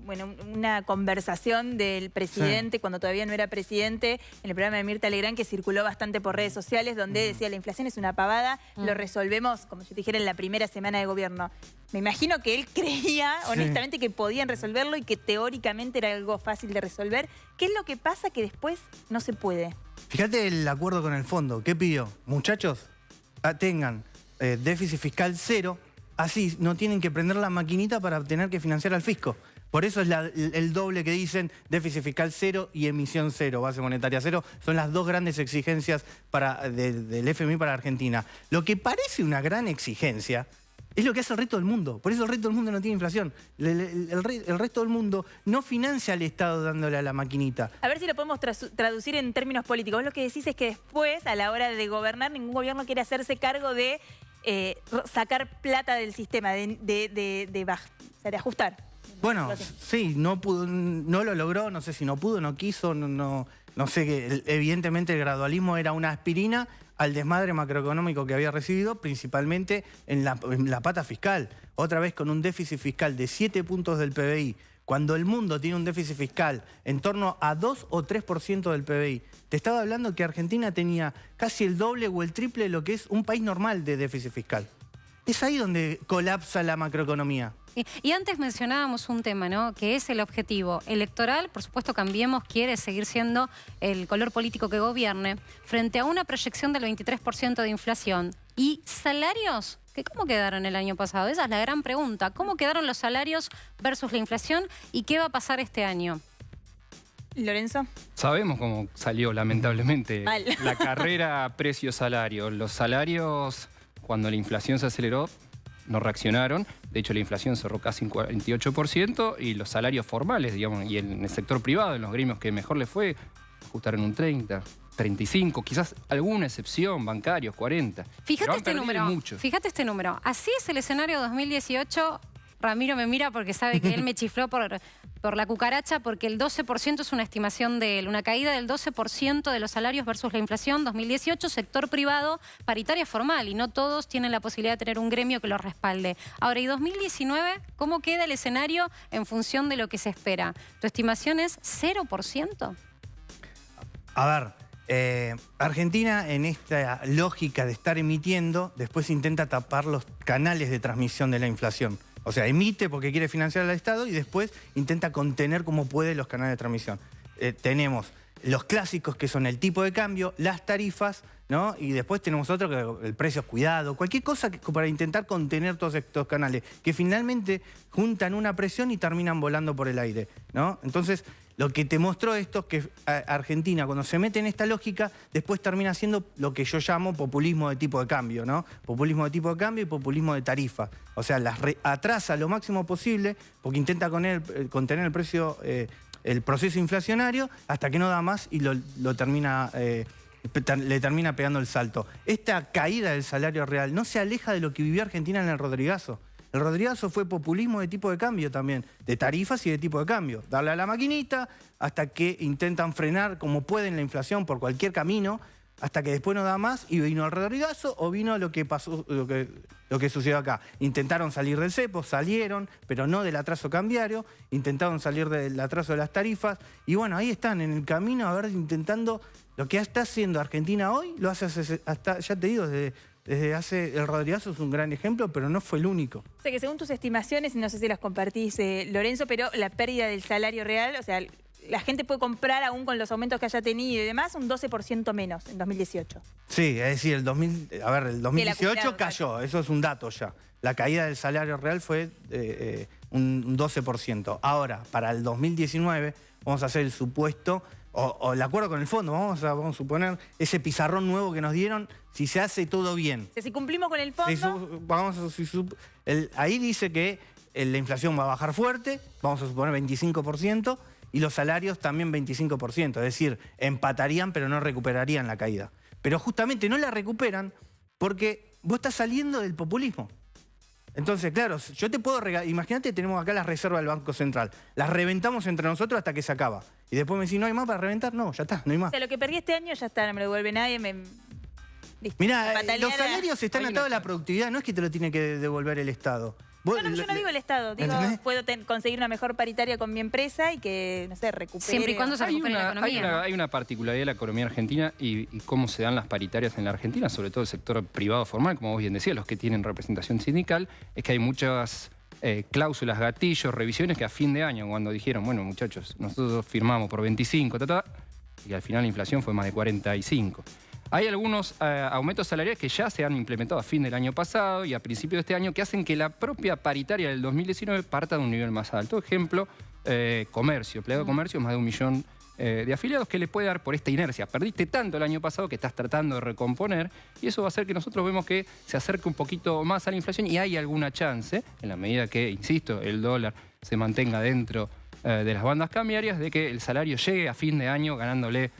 una conversación del presidente, cuando todavía no era presidente, en el programa de Mirta Legrand, que circuló bastante por redes sociales, donde decía: la inflación es una pavada, lo resolvemos, como yo te dijera, en la primera semana de gobierno. Me imagino que él creía, honestamente, que podían resolverlo y que teóricamente era algo fácil de resolver. ¿Qué es lo que pasa que después no se puede? Fíjate el acuerdo con el fondo. ¿Qué pidió? Muchachos, tengan déficit fiscal cero, así no tienen que prender la maquinita para tener que financiar al fisco. Por eso es el doble que dicen: déficit fiscal cero y emisión cero, base monetaria cero. Son las dos grandes exigencias del FMI para Argentina. Lo que parece una gran exigencia es lo que hace el resto del mundo. Por eso el resto del mundo no tiene inflación. El resto del mundo no financia al Estado dándole a la maquinita. A ver si lo podemos traducir en términos políticos. Vos lo que decís es que después, a la hora de gobernar, ningún gobierno quiere hacerse cargo de sacar plata del sistema, de ajustar. Bueno, sí, no lo logró, no sé si no pudo, no quiso, no sé, evidentemente el gradualismo era una aspirina al desmadre macroeconómico que había recibido, principalmente en la pata fiscal. Otra vez con un déficit fiscal de 7 puntos del PBI, Cuando el mundo tiene un déficit fiscal en torno a 2 o 3% del PBI, te estaba hablando que Argentina tenía casi el doble o el triple de lo que es un país normal de déficit fiscal. Es ahí donde colapsa la macroeconomía. Y antes mencionábamos un tema, ¿no? Que es el objetivo electoral. Por supuesto, Cambiemos quiere seguir siendo el color político que gobierne, frente a una proyección del 23% de inflación. ¿Y salarios? ¿Cómo quedaron el año pasado? Esa es la gran pregunta. ¿Cómo quedaron los salarios versus la inflación? ¿Y qué va a pasar este año? ¿Lorenzo? Sabemos cómo salió, lamentablemente, Mal. la carrera precio-salario. Los salarios, cuando la inflación se aceleró, no reaccionaron. De hecho, la inflación cerró casi un 48% y los salarios formales, digamos, y en el sector privado, en los gremios que mejor les fue, ajustaron un 30, 35, quizás alguna excepción, bancarios, 40. Fíjate este número. Fíjate este número. Así es el escenario 2018. Ramiro me mira porque sabe que él me chifló por la cucaracha, porque el 12% es una estimación de él. Una caída del 12% de los salarios versus la inflación 2018, sector privado, paritaria formal, y no todos tienen la posibilidad de tener un gremio que los respalde. Ahora, ¿y 2019? ¿Cómo queda el escenario en función de lo que se espera? ¿Tu estimación es 0%? A ver, Argentina en esta lógica de estar emitiendo, después intenta tapar los canales de transmisión de la inflación. O sea, emite porque quiere financiar al Estado y después intenta contener como puede los canales de transmisión. Tenemos los clásicos que son el tipo de cambio, las tarifas, ¿no? Y después tenemos otro que el precio cuidado, cualquier cosa para intentar contener todos estos canales, que finalmente juntan una presión y terminan volando por el aire, ¿no? Entonces, lo que te mostró esto es que Argentina, cuando se mete en esta lógica, después termina siendo lo que yo llamo populismo de tipo de cambio, ¿no? Populismo de tipo de cambio y populismo de tarifa. O sea, las atrasa lo máximo posible porque intenta contener el precio, el proceso inflacionario, hasta que no da más y le termina pegando el salto. Esta caída del salario real no se aleja de lo que vivió Argentina en el Rodrigazo. El Rodrigazo fue populismo de tipo de cambio también, de tarifas y de tipo de cambio. Darle a la maquinita hasta que intentan frenar como pueden la inflación por cualquier camino, hasta que después no da más y vino el Rodrigazo o vino lo que pasó, lo que sucedió acá. Intentaron salir del cepo, salieron, pero no del atraso cambiario, intentaron salir del atraso de las tarifas y bueno, ahí están en el camino a ver intentando lo que está haciendo Argentina hoy, lo hace hasta, ya te digo, desde hace, el Rodrigazo es un gran ejemplo, pero no fue el único. O sea que según tus estimaciones, no sé si las compartís, Lorenzo, pero la pérdida del salario real, o sea, la gente puede comprar aún con los aumentos que haya tenido y demás, un 12% menos en 2018. Sí, es decir, el 2018 cayó, eso es un dato ya. La caída del salario real fue un 12%. Ahora, para el 2019, vamos a hacer el supuesto, o el acuerdo con el fondo, vamos a suponer ese pizarrón nuevo que nos dieron, si se hace todo bien. Si cumplimos con el fondo... Ahí dice que la inflación va a bajar fuerte, vamos a suponer 25%, y los salarios también 25%. Es decir, empatarían pero no recuperarían la caída. Pero justamente no la recuperan porque vos estás saliendo del populismo. Entonces, claro, yo te puedo regalar... Imagínate, tenemos acá las reservas del Banco Central. Las reventamos entre nosotros hasta que se acaba. Y después me decís, ¿no hay más para reventar? No, ya está, no hay más. O sea, lo que perdí este año ya está, no me lo devuelve nadie, Mirá, los salarios están atados a la productividad, no es que te lo tiene que devolver el Estado. No, yo no digo el Estado, digo, puedo conseguir una mejor paritaria con mi empresa y que, no sé, recupere. Siempre y cuando se recupere la economía. Hay una particularidad de la economía argentina y cómo se dan las paritarias en la Argentina, sobre todo el sector privado formal, como vos bien decías, los que tienen representación sindical, es que hay muchas cláusulas, gatillos, revisiones que a fin de año, cuando dijeron, bueno, muchachos, nosotros firmamos por 25, y al final la inflación fue más de 45. Hay algunos aumentos salariales que ya se han implementado a fin del año pasado y a principios de este año que hacen que la propia paritaria del 2019 parta de un nivel más alto. Ejemplo, comercio, empleado de comercio, más de 1 millón de afiliados que le puede dar por esta inercia. Perdiste tanto el año pasado que estás tratando de recomponer y eso va a hacer que nosotros vemos que se acerque un poquito más a la inflación y hay alguna chance, en la medida que, insisto, el dólar se mantenga dentro de las bandas cambiarias, de que el salario llegue a fin de año ganándole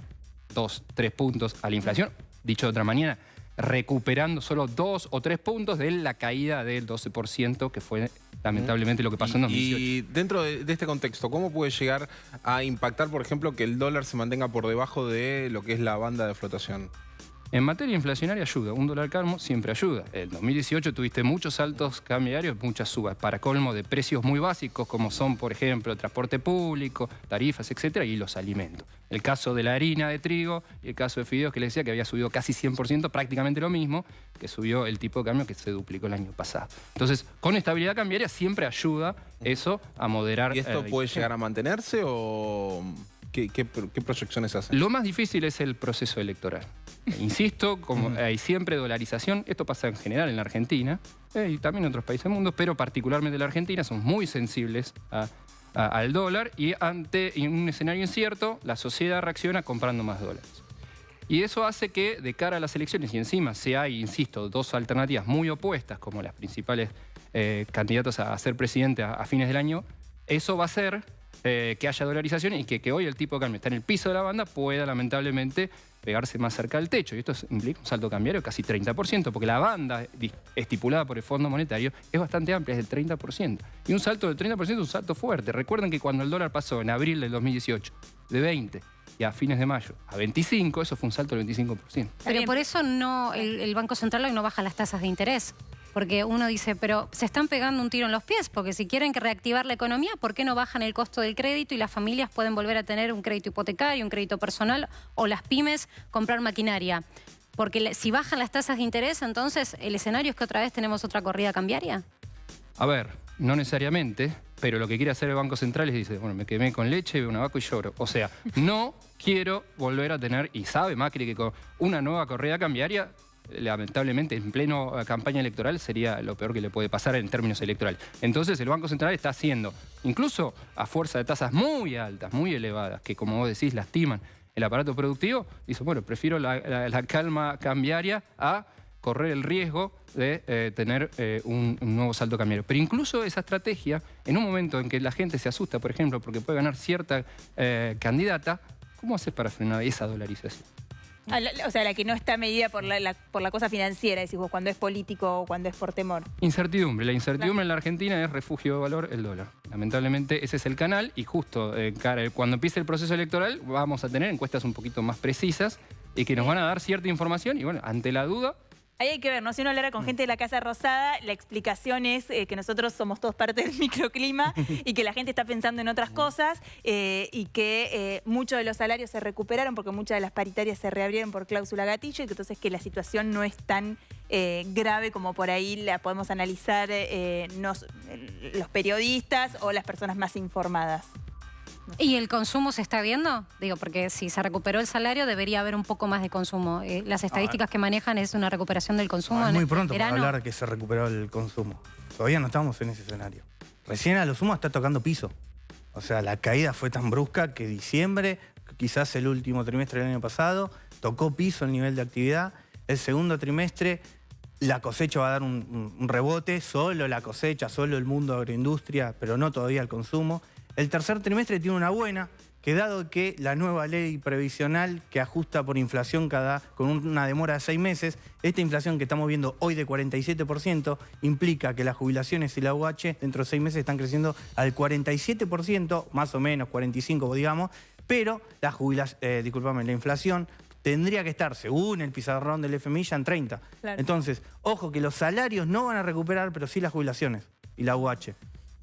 2, 3 puntos a la inflación. Dicho de otra manera, recuperando solo 2 o 3 puntos de la caída del 12%, que fue lamentablemente lo que pasó en 2018. Y dentro de este contexto, ¿cómo puede llegar a impactar, por ejemplo, que el dólar se mantenga por debajo de lo que es la banda de flotación? En materia inflacionaria ayuda, un dólar calmo siempre ayuda. En 2018 tuviste muchos saltos cambiarios, muchas subas, para colmo de precios muy básicos como son, por ejemplo, el transporte público, tarifas, etcétera, y los alimentos. El caso de la harina de trigo y el caso de fideos que les decía que había subido casi 100%, prácticamente lo mismo que subió el tipo de cambio que se duplicó el año pasado. Entonces, con estabilidad cambiaria siempre ayuda eso a moderar. ¿Y esto puede llegar a mantenerse o qué proyecciones hacen? Lo más difícil es el proceso electoral. Insisto, como hay siempre dolarización, esto pasa en general en la Argentina y también en otros países del mundo, pero particularmente en la Argentina son muy sensibles al dólar y ante un escenario incierto, la sociedad reacciona comprando más dólares. Y eso hace que de cara a las elecciones, y encima si hay, insisto, dos alternativas muy opuestas como las principales candidatos a ser presidente a fines del año, eso va a hacer que haya dolarización y que hoy el tipo de cambio está en el piso de la banda pueda lamentablemente pegarse más cerca del techo. Y esto implica un salto cambiario de casi 30%, porque la banda estipulada por el Fondo Monetario es bastante amplia, es del 30%. Y un salto del 30% es un salto fuerte. Recuerden que cuando el dólar pasó en abril del 2018 de 20 y a fines de mayo a 25, eso fue un salto del 25%. Pero por eso no, el Banco Central hoy no baja las tasas de interés. Porque uno dice, pero se están pegando un tiro en los pies, porque si quieren reactivar la economía, ¿por qué no bajan el costo del crédito y las familias pueden volver a tener un crédito hipotecario, un crédito personal, o las pymes comprar maquinaria? Porque si bajan las tasas de interés, entonces el escenario es que otra vez tenemos otra corrida cambiaria. A ver, no necesariamente, pero lo que quiere hacer el Banco Central es dice, bueno, me quemé con leche, veo un abaco y lloro. O sea, no quiero volver a tener, y sabe Macri que con una nueva corrida cambiaria, lamentablemente en pleno campaña electoral sería lo peor que le puede pasar en términos electorales. Entonces el Banco Central está haciendo, incluso a fuerza de tasas muy altas, muy elevadas, que como vos decís lastiman el aparato productivo, dice, bueno, prefiero la calma cambiaria a correr el riesgo de tener un nuevo salto cambiario. Pero incluso esa estrategia, en un momento en que la gente se asusta, por ejemplo, porque puede ganar cierta candidata, ¿cómo haces para frenar esa dolarización? O sea, la que no está medida por la cosa financiera, decís vos, cuando es político o cuando es por temor. Incertidumbre. La incertidumbre en la Argentina es refugio de valor, el dólar. Lamentablemente ese es el canal y justo cuando empiece el proceso electoral vamos a tener encuestas un poquito más precisas y que nos van a dar cierta información y bueno, ante la duda... Ahí hay que ver, ¿no? Si uno hablara con gente de la Casa Rosada, la explicación es que nosotros somos todos parte del microclima y que la gente está pensando en otras cosas y que muchos de los salarios se recuperaron porque muchas de las paritarias se reabrieron por cláusula gatillo y que entonces que la situación no es tan grave como por ahí la podemos analizar los periodistas o las personas más informadas. ¿Y el consumo se está viendo? Digo, porque si se recuperó el salario debería haber un poco más de consumo. Las estadísticas que manejan es una recuperación del consumo. Es en muy pronto para verano. hablar que se recuperó el consumo. Todavía no estamos en ese escenario. Recién a lo sumo está tocando piso. O sea, la caída fue tan brusca que diciembre, quizás el último trimestre del año pasado, tocó piso el nivel de actividad. El segundo trimestre la cosecha va a dar un rebote, solo la cosecha, solo el mundo de agroindustria, pero no todavía el consumo. El tercer trimestre tiene una buena, que dado que la nueva ley previsional que ajusta por inflación con una demora de 6 meses, esta inflación que estamos viendo hoy de 47% implica que las jubilaciones y la UH dentro de 6 meses están creciendo al 47%, más o menos 45% digamos, pero la inflación tendría que estar, según el pizarrón del FMI, ya en 30%. Claro. Entonces, ojo que los salarios no van a recuperar, pero sí las jubilaciones y la UH.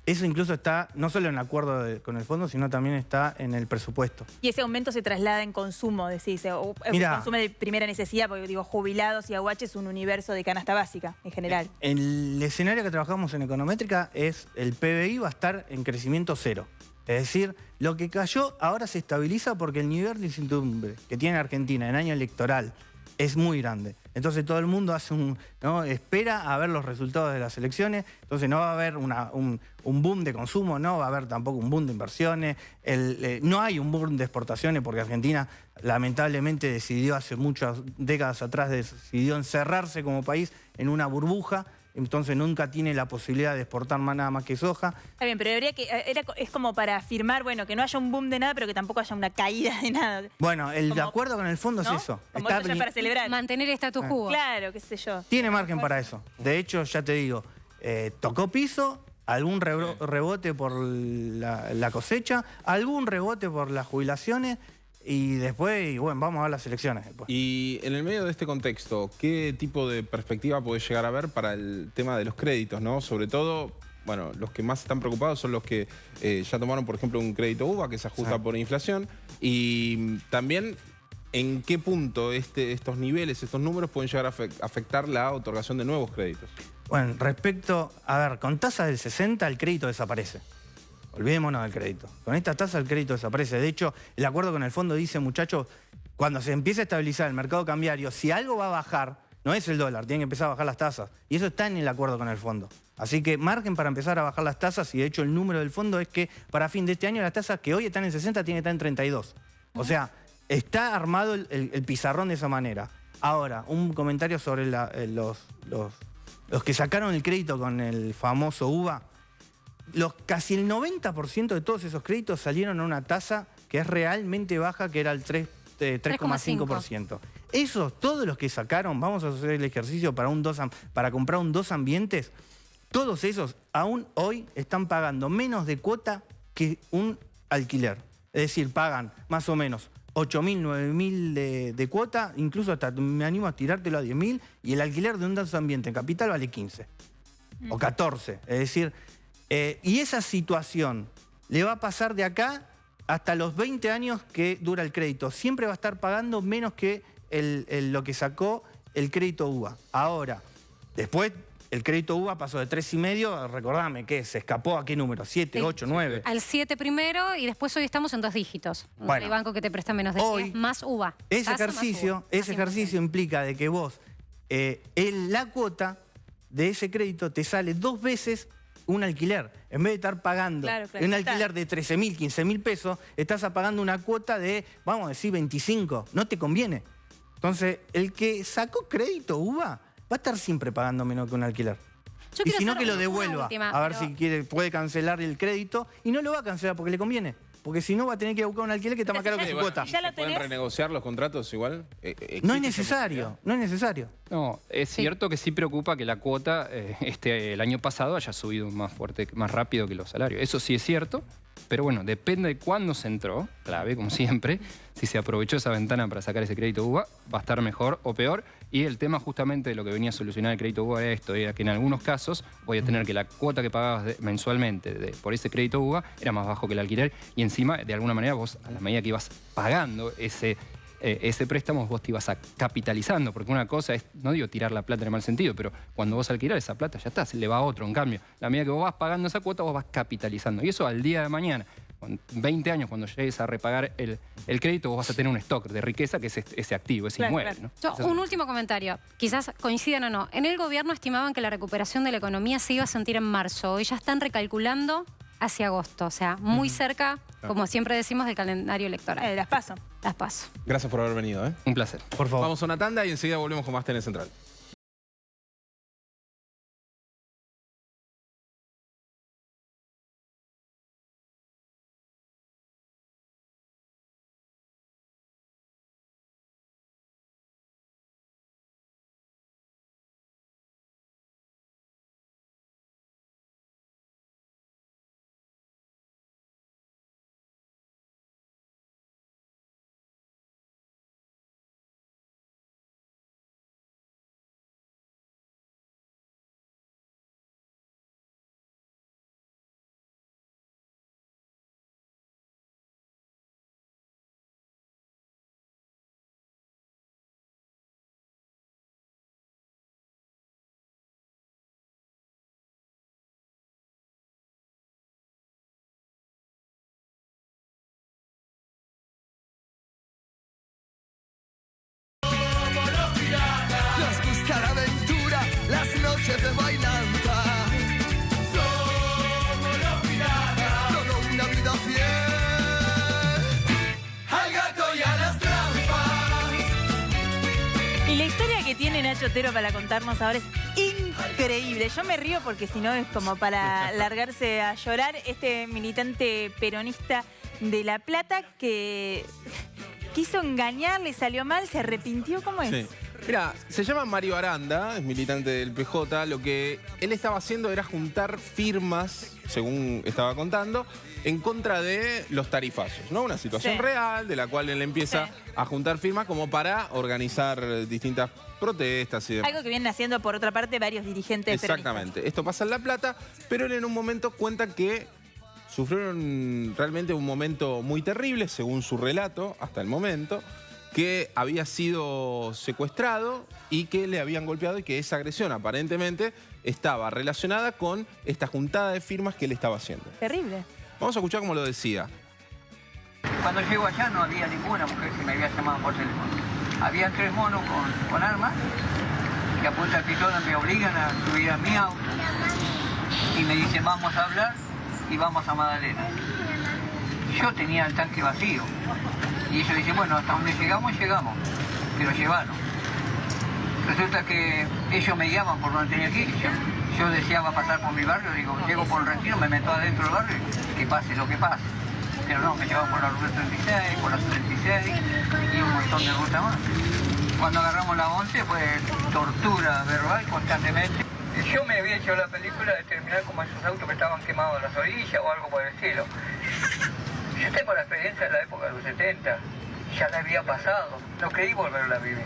Eso incluso está no solo en el acuerdo con el fondo, sino también está en el presupuesto. Y ese aumento se traslada en consumo, decís, o consumo de primera necesidad, porque digo, jubilados y AUH es un universo de canasta básica en general. El escenario que trabajamos en Econométrica es el PBI va a estar en crecimiento cero. Es decir, lo que cayó ahora se estabiliza porque el nivel de incertidumbre que tiene Argentina en año electoral es muy grande. Entonces todo el mundo espera a ver los resultados de las elecciones, entonces no va a haber un boom de consumo, no va a haber tampoco un boom de inversiones, no hay un boom de exportaciones porque Argentina lamentablemente decidió hace muchas décadas atrás, decidió encerrarse como país en una burbuja. Entonces nunca tiene la posibilidad de exportar nada más que soja. Está bien, pero es como para afirmar, bueno, que no haya un boom de nada, pero que tampoco haya una caída de nada. Bueno, de acuerdo con el fondo, ¿no? Es eso. Como eso ya para celebrar. Mantener el status quo. Claro, qué sé yo. Tiene margen para eso. De hecho, ya te digo, tocó piso, algún rebote por la cosecha, algún rebote por las jubilaciones. y después, y bueno, vamos a ver las elecciones después. Y en el medio de este contexto, ¿qué tipo de perspectiva puede llegar a haber para el tema de los créditos, ¿no? Sobre todo, bueno, los que más están preocupados son los que ya tomaron, por ejemplo, un crédito UVA que se ajusta por inflación. Y también, ¿en qué punto estos niveles, estos números pueden llegar a afectar la otorgación de nuevos créditos? Bueno, respecto, a ver, con tasa del 60 el crédito desaparece. Olvidémonos del crédito. Con esta tasa el crédito desaparece. De hecho, el acuerdo con el fondo dice, muchachos, cuando se empiece a estabilizar el mercado cambiario, si algo va a bajar, no es el dólar, tienen que empezar a bajar las tasas. Y eso está en el acuerdo con el fondo. Así que margen para empezar a bajar las tasas, y de hecho el número del fondo es que para fin de este año las tasas que hoy están en 60 tienen que estar en 32. O sea, está armado el pizarrón de esa manera. Ahora, un comentario sobre los que sacaron el crédito con el famoso UVA. Casi el 90% de todos esos créditos salieron a una tasa que es realmente baja, que era el 3,5%. Esos, todos los que sacaron, vamos a hacer el ejercicio para comprar un 2 ambientes, todos esos aún hoy están pagando menos de cuota que un alquiler. Es decir, pagan más o menos 8.000, 9.000 de cuota, incluso hasta me animo a tirártelo a 10.000, y el alquiler de un 2 ambientes en capital vale 15 o 14. Es decir, y esa situación le va a pasar de acá hasta los 20 años que dura el crédito. Siempre va a estar pagando menos que lo que sacó el crédito UVA. Ahora, después el crédito UVA pasó de 3,5, recordame que se escapó a qué número, 7, 8, 9. Al 7 primero y después hoy estamos en 2 dígitos. Bueno, el banco que te presta menos de 10 más UVA. Ese ejercicio implica de que vos, la cuota de ese crédito te sale 2 veces un alquiler. En vez de estar pagando un alquiler de 13.000, 15.000 pesos, estás pagando una cuota de, vamos a decir, 25. No te conviene. Entonces, el que sacó crédito UVA va a estar siempre pagando menos que un alquiler. Y si no, que lo devuelva. A ver si puede cancelar el crédito, y no lo va a cancelar porque le conviene. Porque si no va a tener que ir a buscar un alquiler que está más caro que su cuota. ¿Se pueden renegociar los contratos igual? No es necesario, no es necesario. No, es cierto que sí preocupa que la cuota el año pasado haya subido más fuerte, más rápido que los salarios. Eso sí es cierto, pero bueno, depende de cuándo se entró, clave, como siempre. Si se aprovechó esa ventana para sacar ese crédito UVA, va a estar mejor o peor. Y el tema justamente de lo que venía a solucionar el crédito UVA era esto, era que en algunos casos voy a tener que la cuota que pagabas mensualmente por ese crédito UVA era más bajo que el alquiler, y encima, de alguna manera, vos, a la medida que ibas pagando ese préstamo, vos te ibas capitalizando, porque una cosa es, no digo tirar la plata en el mal sentido, pero cuando vos alquilar esa plata ya está, se le va a otro. En cambio, a la medida que vos vas pagando esa cuota, vos vas capitalizando. Y eso al día de mañana, con 20 años, cuando llegues a repagar el crédito, vos vas a tener un stock de riqueza que es ese activo, ese inmueble. ¿No? Un último comentario, quizás coincidan o no. En el gobierno estimaban que la recuperación de la economía se iba a sentir en marzo. Hoy ya están recalculando hacia agosto, o sea, muy cerca, como siempre decimos, del calendario electoral. Las PASO. Las PASO. Gracias por haber venido. Un placer. Por favor. Vamos a una tanda y enseguida volvemos con más TN Central. La aventura, las noches de bailanta. Somos los piratas. Todo una vida fiel al gato y a las trampas. Y la historia que tiene Nacho Otero para contarnos ahora es increíble. Yo me río porque si no es como para largarse a llorar. Este militante peronista de La Plata que quiso engañar, le salió mal, se arrepintió, ¿cómo es? Sí. Mira, se llama Mario Aranda, es militante del PJ. Lo que él estaba haciendo era juntar firmas, según estaba contando, en contra de los tarifazos, ¿no? Una situación real de la cual él empieza a juntar firmas como para organizar distintas protestas y demás. Algo que vienen haciendo, por otra parte, varios dirigentes Exactamente. peronistas. Esto pasa en La Plata, pero él en un momento cuenta que sufrieron realmente un momento muy terrible, según su relato, hasta el momento, que había sido secuestrado y que le habían golpeado y que esa agresión aparentemente estaba relacionada con esta juntada de firmas que él estaba haciendo. Terrible. Vamos a escuchar cómo lo decía. Cuando llego allá no había ninguna mujer que me había llamado por teléfono. Había 3 monos con armas que a punta de pistola me obligan a subir a mi auto y me dicen vamos a hablar y vamos a Magdalena. Yo tenía el tanque vacío y ellos dicen bueno, hasta donde llegamos, pero llevaron. Resulta que ellos me llaman por donde tenía que ir. Yo deseaba pasar por mi barrio, digo, llego por el Retiro, me meto adentro del barrio y que pase lo que pase. Pero no, me llevan por la ruta 36, por la 36 y un montón de rutas más. Cuando agarramos la 11 fue tortura verbal constantemente. Yo me había hecho la película de terminar como esos autos que estaban quemados a las orillas o algo por el estilo. Yo tengo la experiencia de la época de los 70, ya la había pasado, no creí volverla a vivir.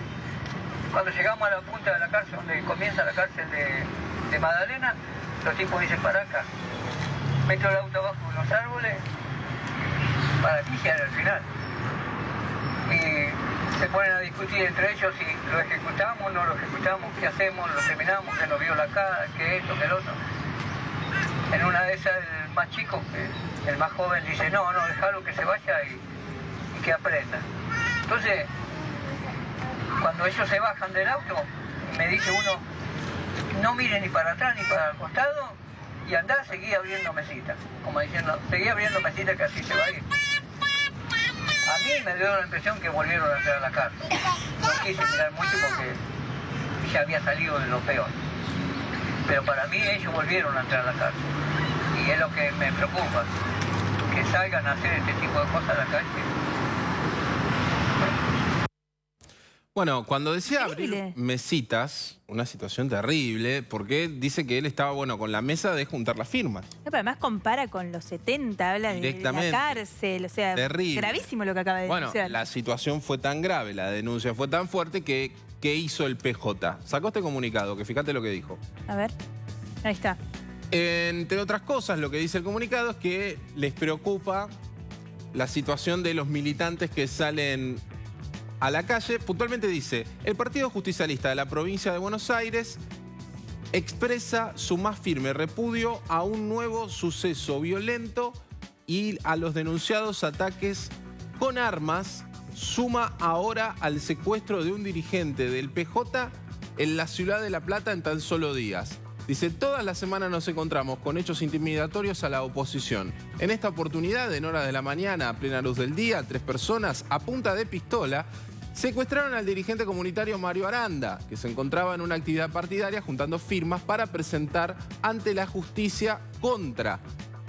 Cuando llegamos a la punta de la cárcel, donde comienza la cárcel de Magdalena, los tipos dicen para acá. Meto el auto abajo de los árboles para iniciar el final. Y se ponen a discutir entre ellos si lo ejecutamos, no lo ejecutamos, qué hacemos, lo terminamos, que nos vio la cara, que esto, que el otro. En una de esas el más chico, el más joven, dice no, déjalo que se vaya y que aprenda. Entonces, cuando ellos se bajan del auto, me dice uno, no mire ni para atrás ni para el costado y andá, seguí abriendo mesitas. Como diciendo, seguí abriendo mesitas que así se va a ir. A mí me dio la impresión que volvieron a entrar a la cárcel. No quise mirar mucho porque ya había salido de lo peor. Pero para mí ellos volvieron a entrar a la cárcel. Y es lo que me preocupa, que salgan a hacer este tipo de cosas a la calle. Bueno, cuando decía abrir mesitas, una situación terrible, porque dice que él estaba, bueno, con la mesa de juntar las firmas. Pero además compara con los 70, habla de la cárcel, o sea, terrible. Gravísimo lo que acaba de Bueno, denunciar. la situación fue tan grave, la denuncia fue tan fuerte que ¿qué hizo el PJ? Sacó este comunicado, que fíjate lo que dijo. A ver, ahí está. Entre otras cosas, lo que dice el comunicado es que les preocupa la situación de los militantes que salen a la calle. Puntualmente dice, el Partido Justicialista de la provincia de Buenos Aires expresa su más firme repudio a un nuevo suceso violento y a los denunciados ataques con armas, suma ahora al secuestro de un dirigente del PJ en la ciudad de La Plata en tan solo días. Dice, todas las semanas nos encontramos con hechos intimidatorios a la oposición. En esta oportunidad, en horas de la mañana, a plena luz del día, 3 personas a punta de pistola secuestraron al dirigente comunitario Mario Aranda, que se encontraba en una actividad partidaria juntando firmas para presentar ante la justicia contra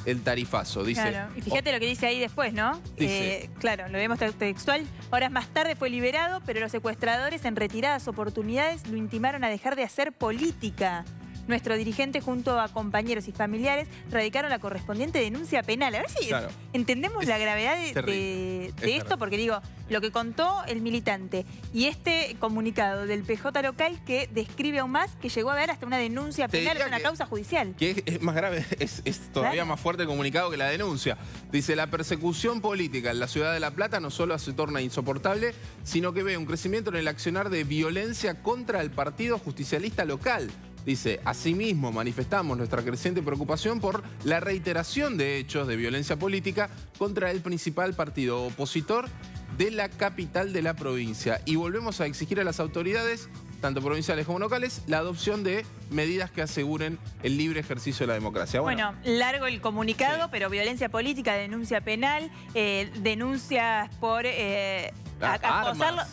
el tarifazo. Dice, claro, y fíjate lo que dice ahí después, ¿no? Dice, claro, lo vemos textual. Horas más tarde fue liberado, pero los secuestradores en retiradas oportunidades lo intimaron a dejar de hacer política. Nuestro dirigente junto a compañeros y familiares radicaron la correspondiente denuncia penal. A ver si entendemos la gravedad de esto, porque digo, lo que contó el militante y este comunicado del PJ local que describe aún más que llegó a haber hasta una denuncia penal, es una causa judicial. Que es más grave, es todavía más fuerte el comunicado que la denuncia. Dice, la persecución política en la ciudad de La Plata no solo se torna insoportable, sino que ve un crecimiento en el accionar de violencia contra el Partido Justicialista local. Dice, asimismo manifestamos nuestra creciente preocupación por la reiteración de hechos de violencia política contra el principal partido opositor de la capital de la provincia. Y volvemos a exigir a las autoridades, tanto provinciales como locales, la adopción de medidas que aseguren el libre ejercicio de la democracia. Bueno, largo el comunicado, pero violencia política, denuncia penal, denuncias por acosarlo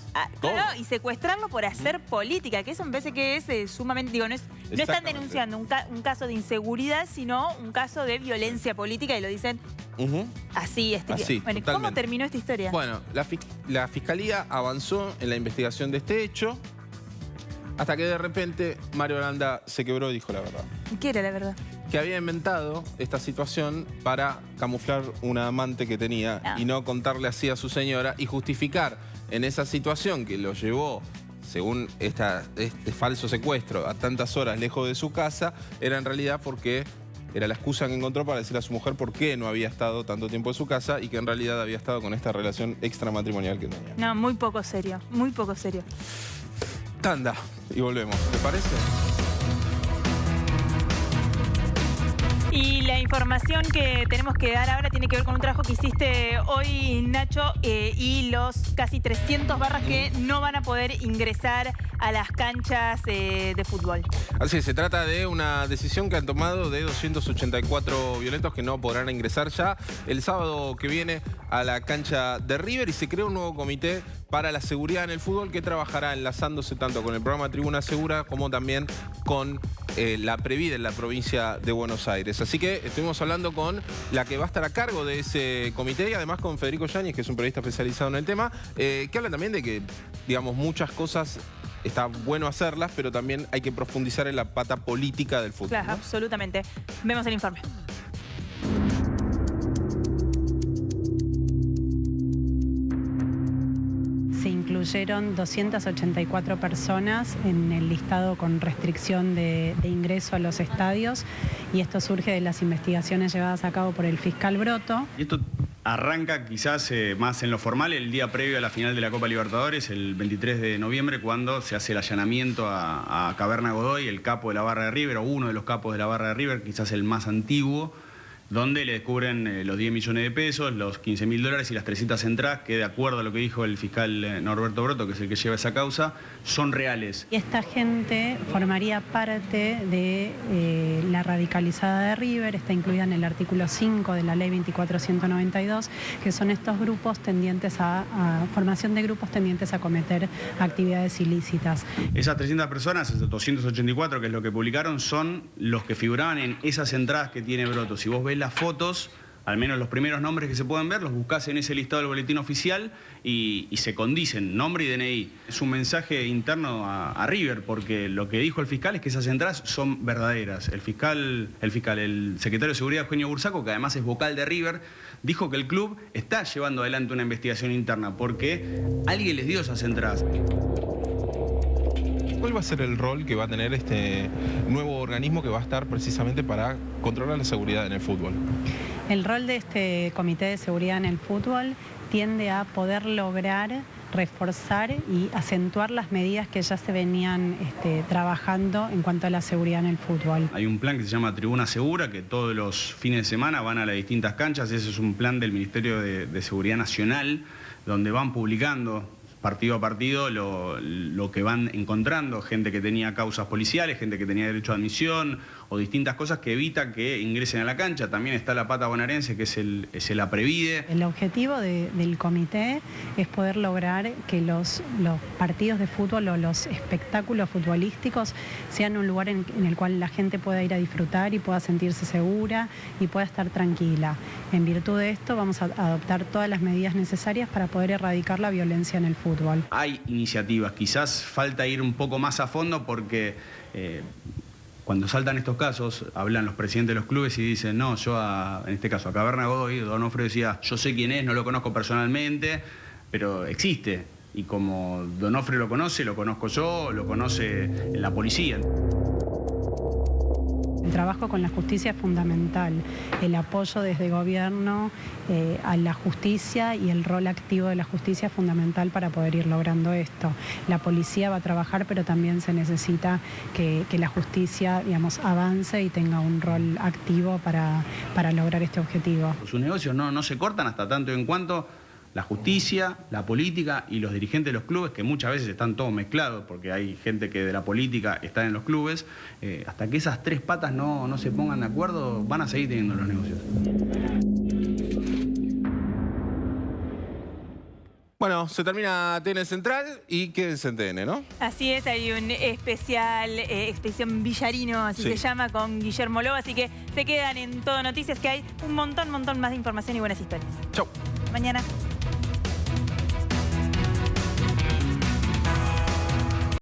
y secuestrarlo por hacer política, que eso me parece que es sumamente, digo, no están denunciando un caso de inseguridad, sino un caso de violencia política y lo dicen así. Bueno, ¿cómo terminó esta historia? Bueno, la Fiscalía avanzó en la investigación de este hecho Hasta que de repente Mario Aranda se quebró y dijo la verdad. ¿Qué era la verdad? Que había inventado esta situación para camuflar una amante que tenía y no contarle así a su señora y justificar en esa situación que lo llevó, según este falso secuestro, a tantas horas lejos de su casa, era en realidad porque era la excusa que encontró para decirle a su mujer por qué no había estado tanto tiempo en su casa y que en realidad había estado con esta relación extramatrimonial que tenía. No, muy poco serio, muy poco serio. Tanda y volvemos, ¿te parece? Y la información que tenemos que dar ahora tiene que ver con un trabajo que hiciste hoy, Nacho, y los casi 300 barras que no van a poder ingresar a las canchas de fútbol. Así es, se trata de una decisión que han tomado de 284 violentos que no podrán ingresar ya el sábado que viene a la cancha de River y se crea un nuevo comité para la seguridad en el fútbol que trabajará enlazándose tanto con el programa Tribuna Segura como también con la Previda en la provincia de Buenos Aires. Así que estuvimos hablando con la que va a estar a cargo de ese comité y además con Federico Yáñez, que es un periodista especializado en el tema, que habla también de que, digamos, muchas cosas está bueno hacerlas, pero también hay que profundizar en la pata política del fútbol. Claro, ¿no? Absolutamente. Vemos el informe. Se incluyeron 284 personas en el listado con restricción de ingreso a los estadios y esto surge de las investigaciones llevadas a cabo por el fiscal Broto. Y esto arranca quizás más en lo formal el día previo a la final de la Copa Libertadores, el 23 de noviembre, cuando se hace el allanamiento a Caverna Godoy, el capo de la barra de River, o uno de los capos de la barra de River, quizás el más antiguo, donde le descubren los 10 millones de pesos, los 15.000 dólares y las 300 entradas, que de acuerdo a lo que dijo el fiscal Norberto Broto, que es el que lleva esa causa, son reales. Y esta gente formaría parte de la radicalizada de River, está incluida en el artículo 5 de la ley 24.192, que son estos grupos tendientes a formación de grupos tendientes a cometer actividades ilícitas. Esas 300 personas, esos 284, que es lo que publicaron, son los que figuraban en esas entradas que tiene Broto. Si vos ves las fotos, al menos los primeros nombres que se pueden ver, los buscás en ese listado del boletín oficial y se condicen, nombre y DNI. Es un mensaje interno a River, porque lo que dijo el fiscal es que esas entradas son verdaderas. El secretario de Seguridad, Eugenio Bursaco, que además es vocal de River, dijo que el club está llevando adelante una investigación interna porque alguien les dio esas entradas. ¿Cuál va a ser el rol que va a tener este nuevo organismo que va a estar precisamente para controlar la seguridad en el fútbol? El rol de este Comité de Seguridad en el Fútbol tiende a poder lograr reforzar y acentuar las medidas que ya se venían trabajando en cuanto a la seguridad en el fútbol. Hay un plan que se llama Tribuna Segura, que todos los fines de semana van a las distintas canchas. Ese es un plan del Ministerio de Seguridad Nacional, donde van publicando partido a partido lo que van encontrando, gente que tenía causas policiales, gente que tenía derecho a admisión o distintas cosas que evitan que ingresen a la cancha. También está la pata bonaerense, que es el APREVIDE. El objetivo del comité es poder lograr que los partidos de fútbol o los espectáculos futbolísticos sean un lugar en el cual la gente pueda ir a disfrutar y pueda sentirse segura y pueda estar tranquila. En virtud de esto vamos a adoptar todas las medidas necesarias para poder erradicar la violencia en el fútbol. Hay iniciativas, quizás falta ir un poco más a fondo porque cuando saltan estos casos, hablan los presidentes de los clubes y dicen, no, yo en este caso a Caverna Godoy, Donofrio decía, yo sé quién es, no lo conozco personalmente, pero existe. Y como Donofrio lo conoce, lo conozco yo, lo conoce la policía. El trabajo con la justicia es fundamental, el apoyo desde gobierno a la justicia y el rol activo de la justicia es fundamental para poder ir logrando esto. La policía va a trabajar, pero también se necesita que la justicia, digamos, avance y tenga un rol activo para lograr este objetivo. Sus negocios no se cortan hasta tanto en cuanto la justicia, la política y los dirigentes de los clubes, que muchas veces están todos mezclados, porque hay gente que de la política está en los clubes, hasta que esas tres patas no se pongan de acuerdo, van a seguir teniendo los negocios. Bueno, se termina TN Central y quédense en TN, ¿no? Así es, hay un especial, Expedición Villarino, así se llama, con Guillermo Lobo, así que se quedan en Todo Noticias, que hay un montón más de información y buenas historias. Chau. Mañana.